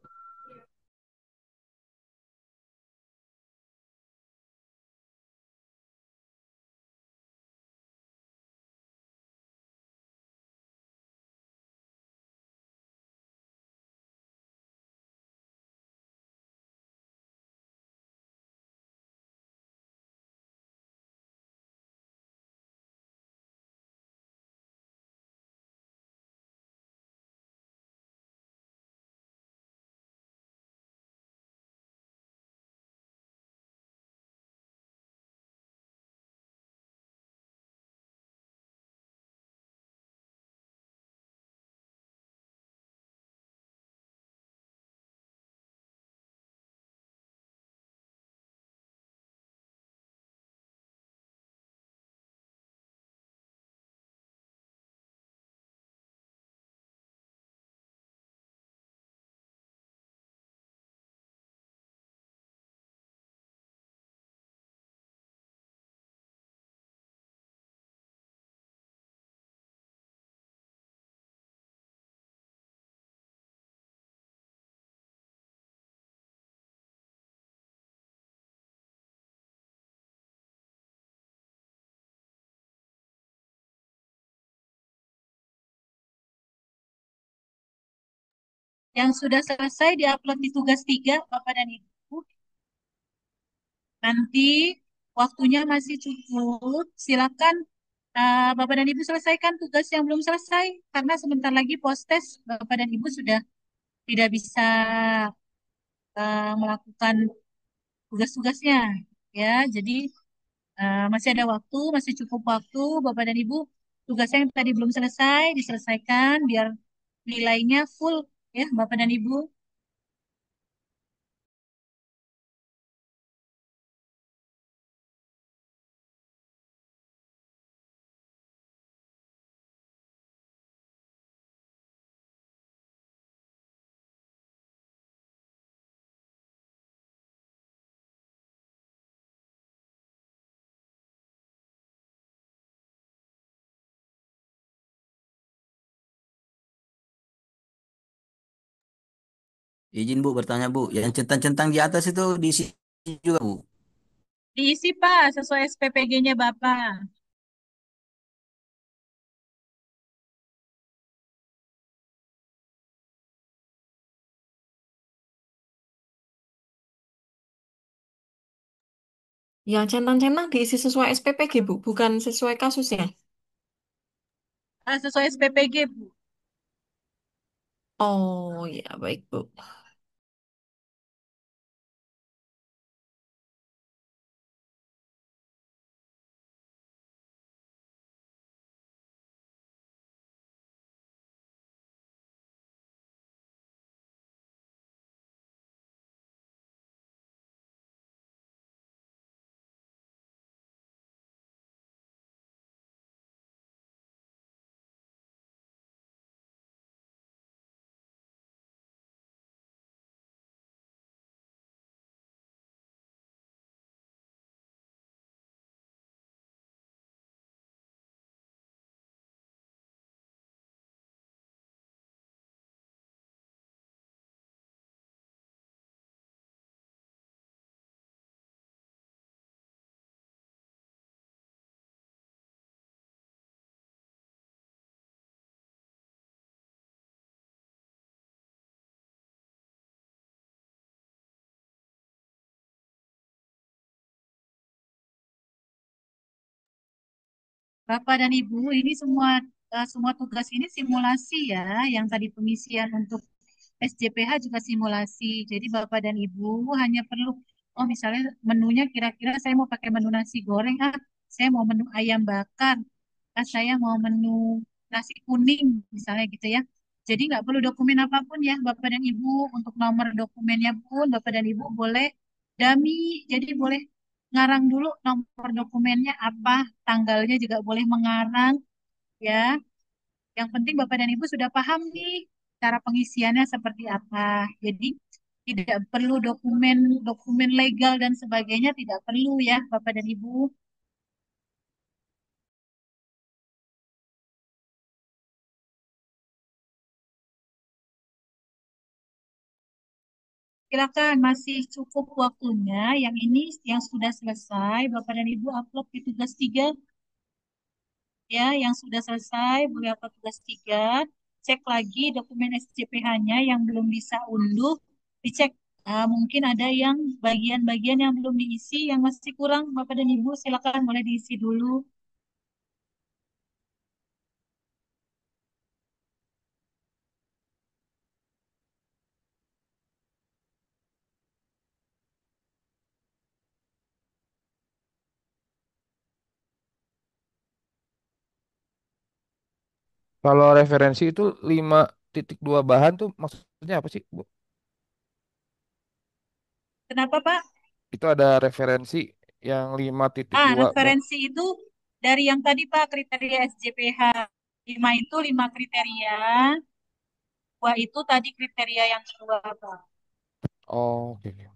Yang sudah selesai diupload di tugas 3, Bapak dan Ibu. Nanti waktunya masih cukup. Silakan Bapak dan Ibu selesaikan tugas yang belum selesai. Karena sebentar lagi post-test Bapak dan Ibu sudah tidak bisa melakukan tugas-tugasnya. Ya, jadi masih ada waktu, masih cukup waktu, Bapak dan Ibu. Tugasnya yang tadi belum selesai, diselesaikan biar nilainya full ya, Bapak dan Ibu. Izin Bu bertanya Bu, yang centang-centang di atas itu diisi juga Bu. Diisi Pak sesuai SPPG-nya Bapak. Yang centang-centang diisi sesuai SPPG, Bu, bukan sesuai kasusnya. Sesuai SPPG, Bu. Oh, ya baik, Bu. Bapak dan Ibu, ini semua tugas ini simulasi ya, yang tadi pengisian untuk SJPH juga simulasi. Jadi Bapak dan Ibu hanya perlu, oh misalnya menunya kira-kira saya mau pakai menu nasi goreng, saya mau menu ayam bakar, saya mau menu nasi kuning, misalnya gitu ya. Jadi nggak perlu dokumen apapun ya, Bapak dan Ibu. Untuk nomor dokumennya pun Bapak dan Ibu boleh dummy, jadi boleh ngarang dulu nomor dokumennya apa, tanggalnya juga boleh mengarang ya. Yang penting Bapak dan Ibu sudah paham nih cara pengisiannya seperti apa. Jadi tidak perlu dokumen legal dan sebagainya, tidak perlu ya Bapak dan Ibu. Silakan, masih cukup waktunya. Yang ini yang sudah selesai, Bapak dan Ibu upload di tugas 3 ya, yang sudah selesai boleh upload tugas 3. Cek lagi dokumen SCPH-nya yang belum bisa unduh, dicek. Mungkin ada yang bagian-bagian yang belum diisi, yang masih kurang, Bapak dan Ibu silakan boleh diisi dulu. Kalau referensi itu 5.2 bahan tuh maksudnya apa sih, Bu? Kenapa, Pak? Itu ada referensi yang 5.2 bahan. Referensi itu dari yang tadi, Pak, kriteria SJPH. 5 itu 5 kriteria, 2 itu tadi kriteria yang kedua, Pak. Oh, oke.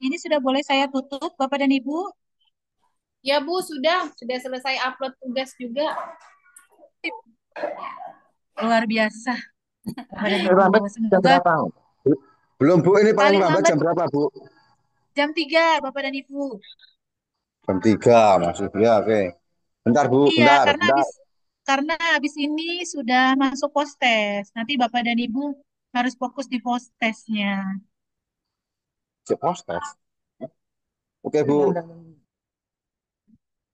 ini sudah boleh saya tutup, Bapak dan Ibu? Ya Bu, sudah selesai upload tugas juga. Luar biasa, Bapak dan Ibu. Lambat jam Semoga berapa? Belum Bu, ini paling paling lambat lambat jam berapa Bu? jam 3, Bapak dan Ibu. Jam 3 maksudnya, oke. Bentar Bu, Iya, bentar, karena bentar. habis ini sudah masuk postes. Nanti Bapak dan Ibu harus fokus di postesnya. Cek postes. Oke Bu.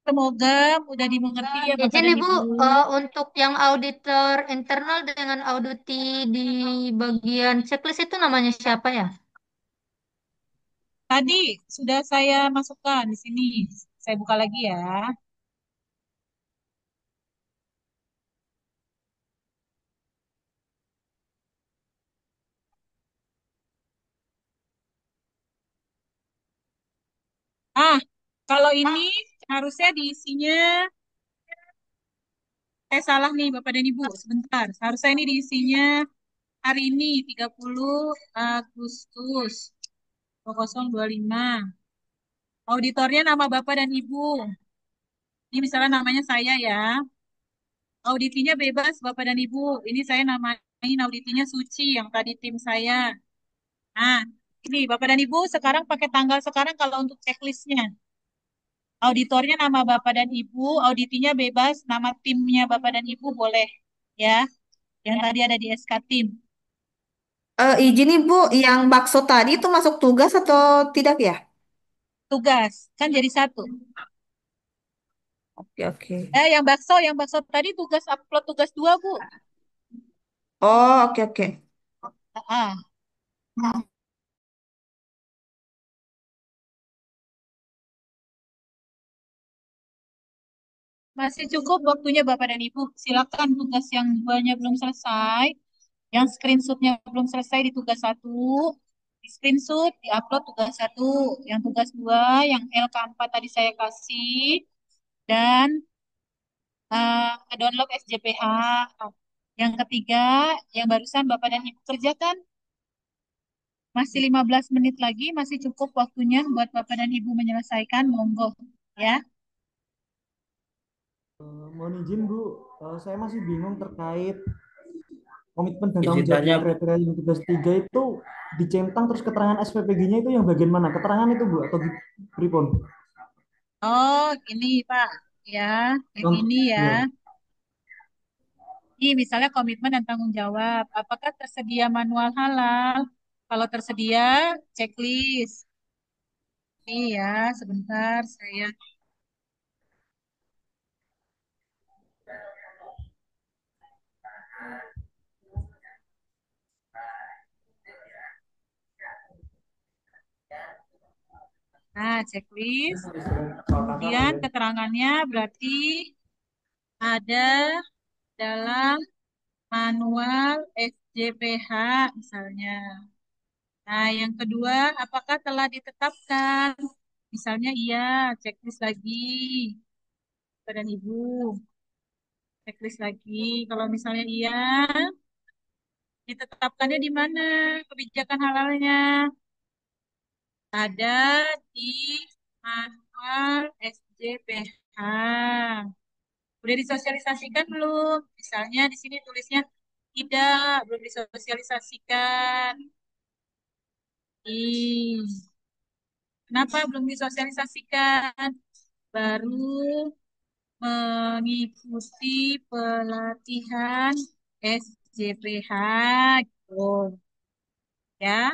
Semoga mudah dimengerti ya Bapak Izin dan Ibu, Ibu. untuk yang auditor internal dengan auditi di bagian checklist itu namanya siapa ya? Tadi sudah saya masukkan di sini. Saya buka lagi ya. Ah, kalau ini harusnya diisinya, salah nih Bapak dan Ibu. Sebentar, harusnya ini diisinya hari ini 30 Agustus 2025. Auditornya nama Bapak dan Ibu. Ini misalnya namanya saya ya. Auditinya bebas Bapak dan Ibu. Ini saya namain auditinya Suci yang tadi tim saya. Nah, ini Bapak dan Ibu sekarang pakai tanggal sekarang kalau untuk checklistnya. Auditornya nama Bapak dan Ibu, auditinya bebas, nama timnya Bapak dan Ibu boleh. Ya, yang tadi ada di SK tim. Izin Ibu, yang bakso tadi itu masuk tugas atau tidak ya? Tugas, kan jadi satu. Oke, oke. Yang bakso tadi tugas upload tugas 2, Bu. Oh, oke, oke. Ah, masih cukup waktunya Bapak dan Ibu. Silakan tugas yang 2-nya belum selesai, yang screenshotnya belum selesai di tugas 1, di screenshot, di upload tugas 1, yang tugas 2, yang LK4 tadi saya kasih, dan download SJPH. Yang ketiga, yang barusan Bapak dan Ibu kerjakan, masih 15 menit lagi, masih cukup waktunya buat Bapak dan Ibu menyelesaikan, monggo. Ya, Mohon izin Bu, saya masih bingung terkait komitmen dan tanggung Izin jawab tanya, yang kriteria yang tugas 3 itu dicentang, terus keterangan SPPG-nya itu yang bagian mana? Keterangan itu Bu atau di pripun? oh ini Pak, ya, yang ini ya. Ya. Ini misalnya komitmen dan tanggung jawab. Apakah tersedia manual halal? Kalau tersedia, checklist. Ini ya, sebentar saya. Nah, checklist. Kemudian keterangannya berarti ada dalam manual SJPH misalnya. Nah, yang kedua, apakah telah ditetapkan? Misalnya iya, checklist lagi. Bapak dan Ibu, checklist lagi. Kalau misalnya iya, ditetapkannya di mana kebijakan halalnya? Ada di manual SJPH. Udah disosialisasikan belum? Misalnya di sini tulisnya tidak, belum disosialisasikan. Ih, kenapa belum disosialisasikan? Baru mengikuti pelatihan SJPH gitu. Ya,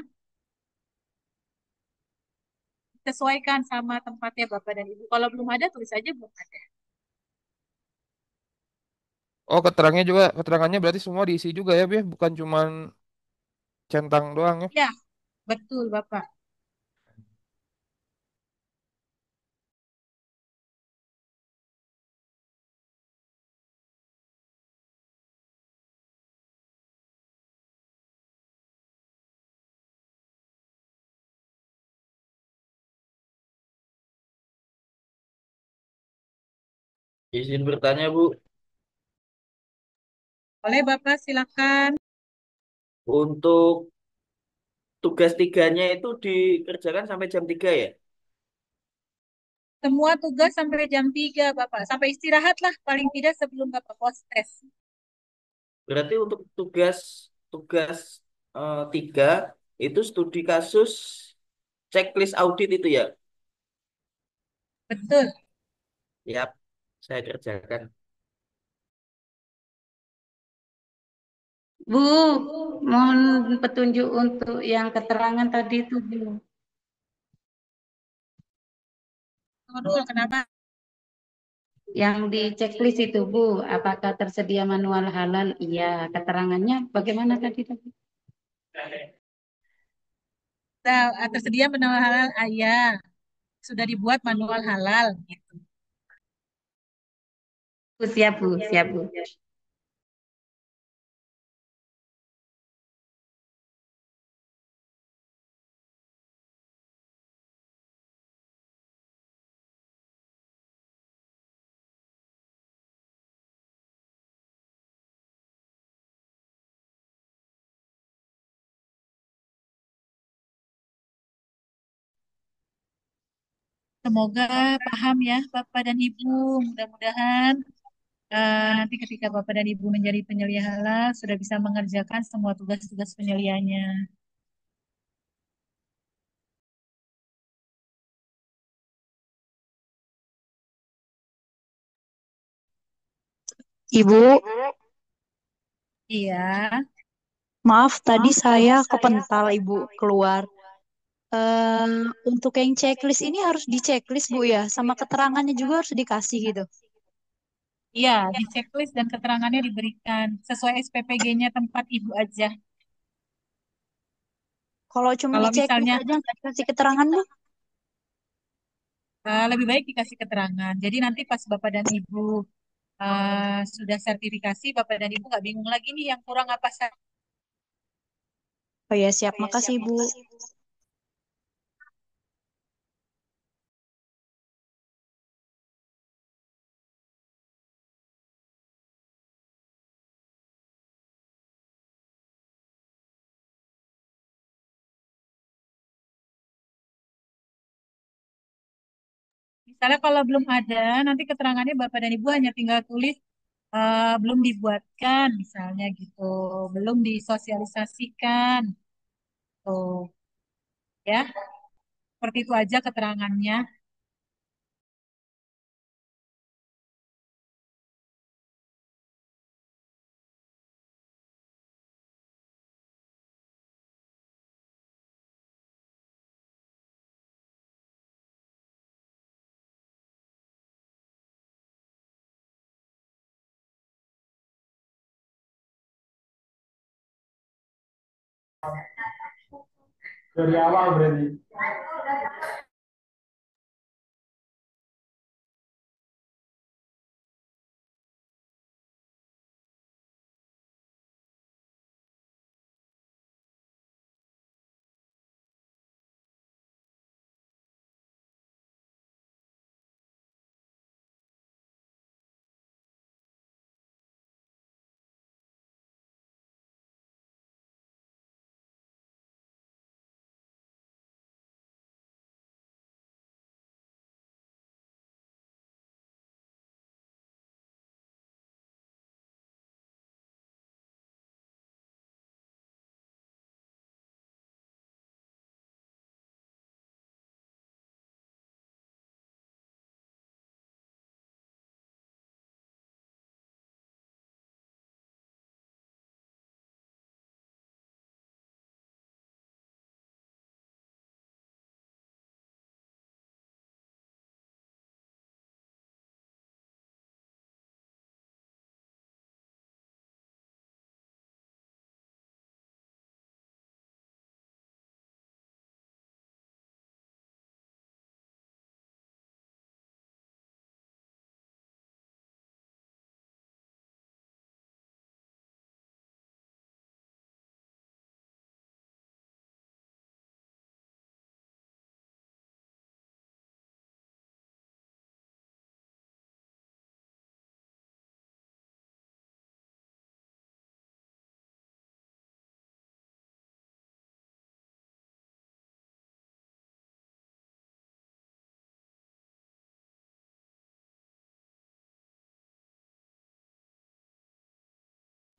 sesuaikan sama tempatnya Bapak dan Ibu. Kalau belum ada, tulis aja belum ada. Oh, keterangannya berarti semua diisi juga ya, Bu, ya? Bukan cuman centang doang ya. Ya, betul Bapak. izin bertanya Bu, Boleh Bapak silakan. untuk tugas tiganya itu dikerjakan sampai jam 3 ya? Semua tugas sampai jam 3, Bapak. Sampai istirahat lah paling tidak sebelum Bapak post tes. Berarti untuk tugas tugas 3 itu studi kasus checklist audit itu ya? Betul. Yap, saya kerjakan. Bu, mohon petunjuk untuk yang keterangan tadi itu, Bu. Aduh, kenapa? Yang di checklist itu, Bu, apakah tersedia manual halal? Iya, keterangannya bagaimana tadi? Tersedia manual halal ayah. Sudah dibuat manual halal gitu. Siap, Bu, siap, Bu. Semoga paham ya Bapak dan Ibu. Mudah-mudahan nanti ketika Bapak dan Ibu menjadi penyelia halal sudah bisa mengerjakan semua tugas-tugas penyelianya. Ibu, Iya. maaf tadi saya kepental Ibu keluar. Untuk yang checklist ini harus di checklist Bu ya, sama keterangannya juga harus dikasih gitu. Iya, di checklist dan keterangannya diberikan sesuai SPPG-nya tempat Ibu aja. Kalau cuma di Kalau checklist misalnya aja nggak dikasih keterangan Bu? lebih baik dikasih keterangan. Jadi nanti pas Bapak dan Ibu sudah sertifikasi, Bapak dan Ibu nggak bingung lagi nih yang kurang apa saja. Oh ya siap, makasih Bu. Misalnya kalau belum ada, nanti keterangannya Bapak dan Ibu hanya tinggal tulis belum dibuatkan, misalnya gitu, belum disosialisasikan, tuh, ya, seperti itu aja keterangannya. Dari awal berarti.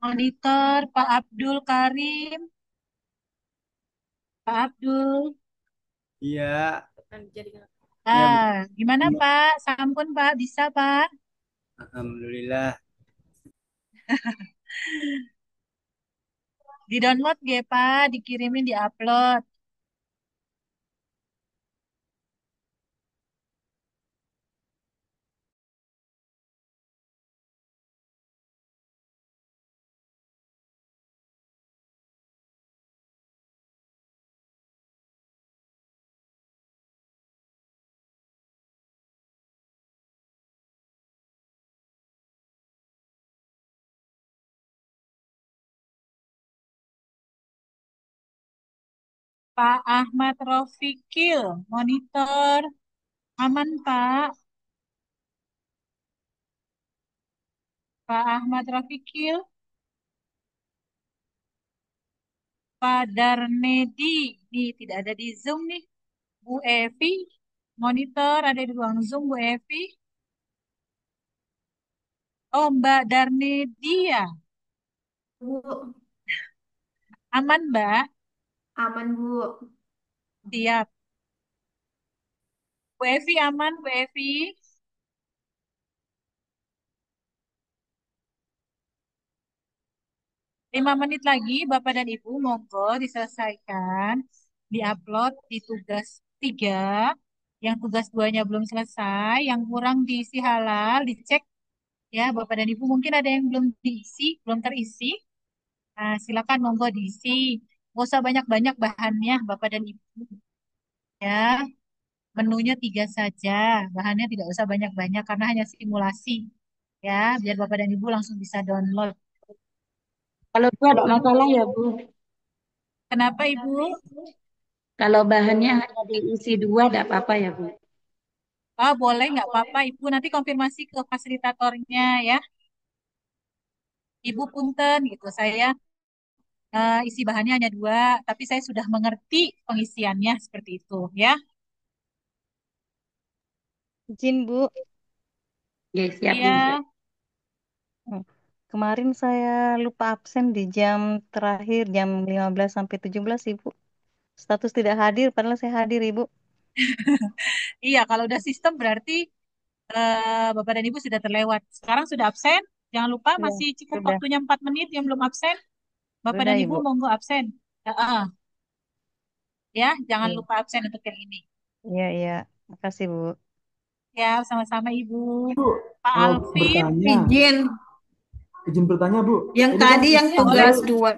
Monitor Pak Abdul Karim. Pak Abdul. Iya. Ya, Bu. Gimana Iya. Pak? Sampun Pak, bisa Pak? Alhamdulillah. Di-download ya Pak, dikirimin, di-upload. Pak Ahmad Rofikil, monitor. Aman Pak. Pak Ahmad Rofikil. Pak Darnedi. Nih, tidak ada di Zoom nih. Bu Evi, monitor ada di ruang Zoom Bu Evi. Oh, Mbak Darnedia. Bu, Aman Mbak? aman Bu. Siap. Bu Evi aman, Bu Evi? Lima menit lagi, Bapak dan Ibu, monggo diselesaikan, diupload di tugas 3, yang tugas 2-nya belum selesai, yang kurang diisi halal, dicek ya Bapak dan Ibu, mungkin ada yang belum diisi, belum terisi, nah, silakan monggo diisi, nggak usah banyak-banyak bahannya Bapak dan Ibu, ya, menunya 3 saja, bahannya tidak usah banyak-banyak karena hanya simulasi, ya, biar Bapak dan Ibu langsung bisa download. Kalau itu ada masalah ya, Bu. Kenapa Ibu? Kalau bahannya hanya diisi 2, tidak apa-apa ya, Bu. Boleh, nggak apa-apa, Ibu. Nanti konfirmasi ke fasilitatornya ya. Ibu punten gitu. Saya isi bahannya hanya 2, tapi saya sudah mengerti pengisiannya seperti itu ya. Izin, Bu. Ya, siap, Bu. Iya. Kemarin saya lupa absen di jam terakhir, jam 15 sampai 17, Ibu. Status tidak hadir, padahal saya hadir, Ibu. Iya, kalau udah sistem berarti Bapak dan Ibu sudah terlewat. Sekarang sudah absen. Jangan lupa Ya, masih cukup sudah. waktunya 4 menit yang belum absen. Bapak Sudah, dan Ibu Ibu. monggo absen. Ya, jangan Iya, lupa absen untuk yang ini. iya, iya. Makasih, Bu. Ya, sama-sama Ibu. Bu, Pak mau Alvin. bertanya. Izin, Izin bertanya, Bu. yang Ini kan tadi yang Ya, boleh. tugas 2.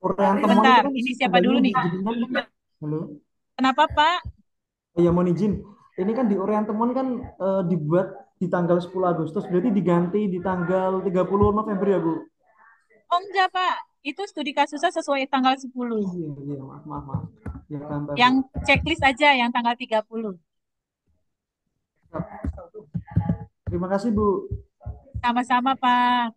uraian temuan itu Sebentar, kan ini siapa adanya dulu di nih? judulnya. Halo. Kenapa Pak? Oh ya, mohon izin. Ini kan di uraian temuan kan dibuat di tanggal 10 Agustus, berarti diganti di tanggal 30 November ya, Bu? Oh enggak Pak, itu studi kasusnya sesuai tanggal 10. Iya, iya, maaf, maaf, maaf. Ya, tambah, Bu. Yang checklist aja yang tanggal 30. Terima kasih, Bu. Sama-sama Pak.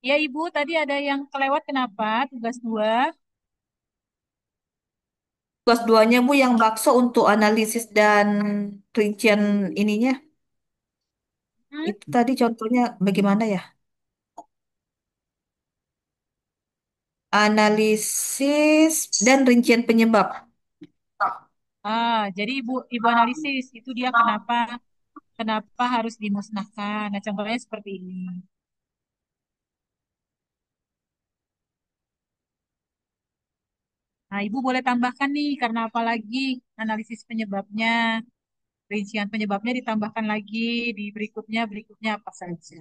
Ya Ibu, tadi ada yang kelewat kenapa? Tugas 2. Tugas 2-nya Bu yang bakso untuk analisis dan rincian ininya. Itu tadi contohnya bagaimana ya? Analisis dan rincian penyebab. Jadi Ibu analisis itu dia kenapa harus dimusnahkan. Nah, contohnya seperti ini. Nah, Ibu boleh tambahkan nih karena apa lagi analisis penyebabnya, rincian penyebabnya ditambahkan lagi di berikutnya apa saja.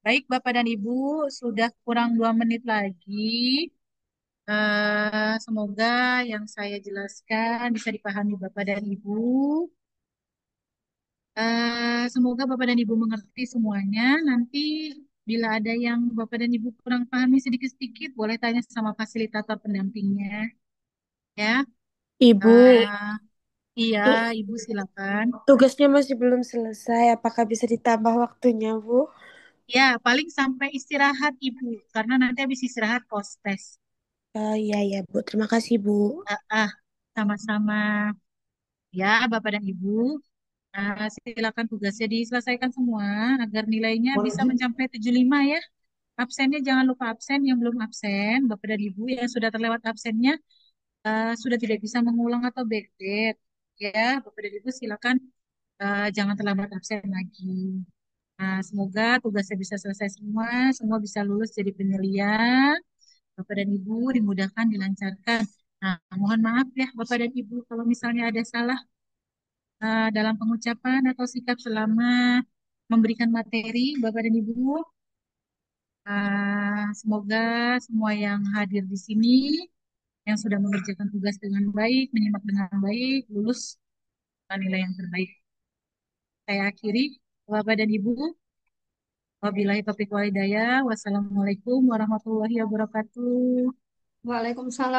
Baik, Bapak dan Ibu, sudah kurang 2 menit lagi. Semoga yang saya jelaskan bisa dipahami Bapak dan Ibu. Semoga Bapak dan Ibu mengerti semuanya. Nanti bila ada yang Bapak dan Ibu kurang pahami sedikit-sedikit, boleh tanya sama fasilitator pendampingnya. Ya, Ibu, iya, Ibu silakan. tugasnya masih belum selesai. Apakah bisa ditambah waktunya, Bu? Ya, paling sampai istirahat Ibu, karena nanti habis istirahat post test. Iya ya Bu, terima kasih Bu. Ah, ah, sama-sama. Ya, Bapak dan Ibu. Silakan tugasnya diselesaikan semua agar nilainya Mohon bisa izin, mencapai 75 ya. Absennya jangan lupa absen, yang belum absen, Bapak dan Ibu yang sudah terlewat absennya sudah tidak bisa mengulang atau backdate. Ya, Bapak dan Ibu silakan jangan terlambat absen lagi. Nah, semoga tugasnya bisa selesai semua bisa lulus jadi penyelia. Bapak dan Ibu dimudahkan, dilancarkan. Nah, mohon maaf ya Bapak dan Ibu kalau misalnya ada salah dalam pengucapan atau sikap selama memberikan materi Bapak dan Ibu. Semoga semua yang hadir di sini, yang sudah mengerjakan tugas dengan baik, menyimak dengan baik, lulus dengan nilai yang terbaik. Saya akhiri, Bapak dan Ibu. Wabillahi taufiq wal hidayah. Wassalamualaikum warahmatullahi wabarakatuh. Waalaikumsalam.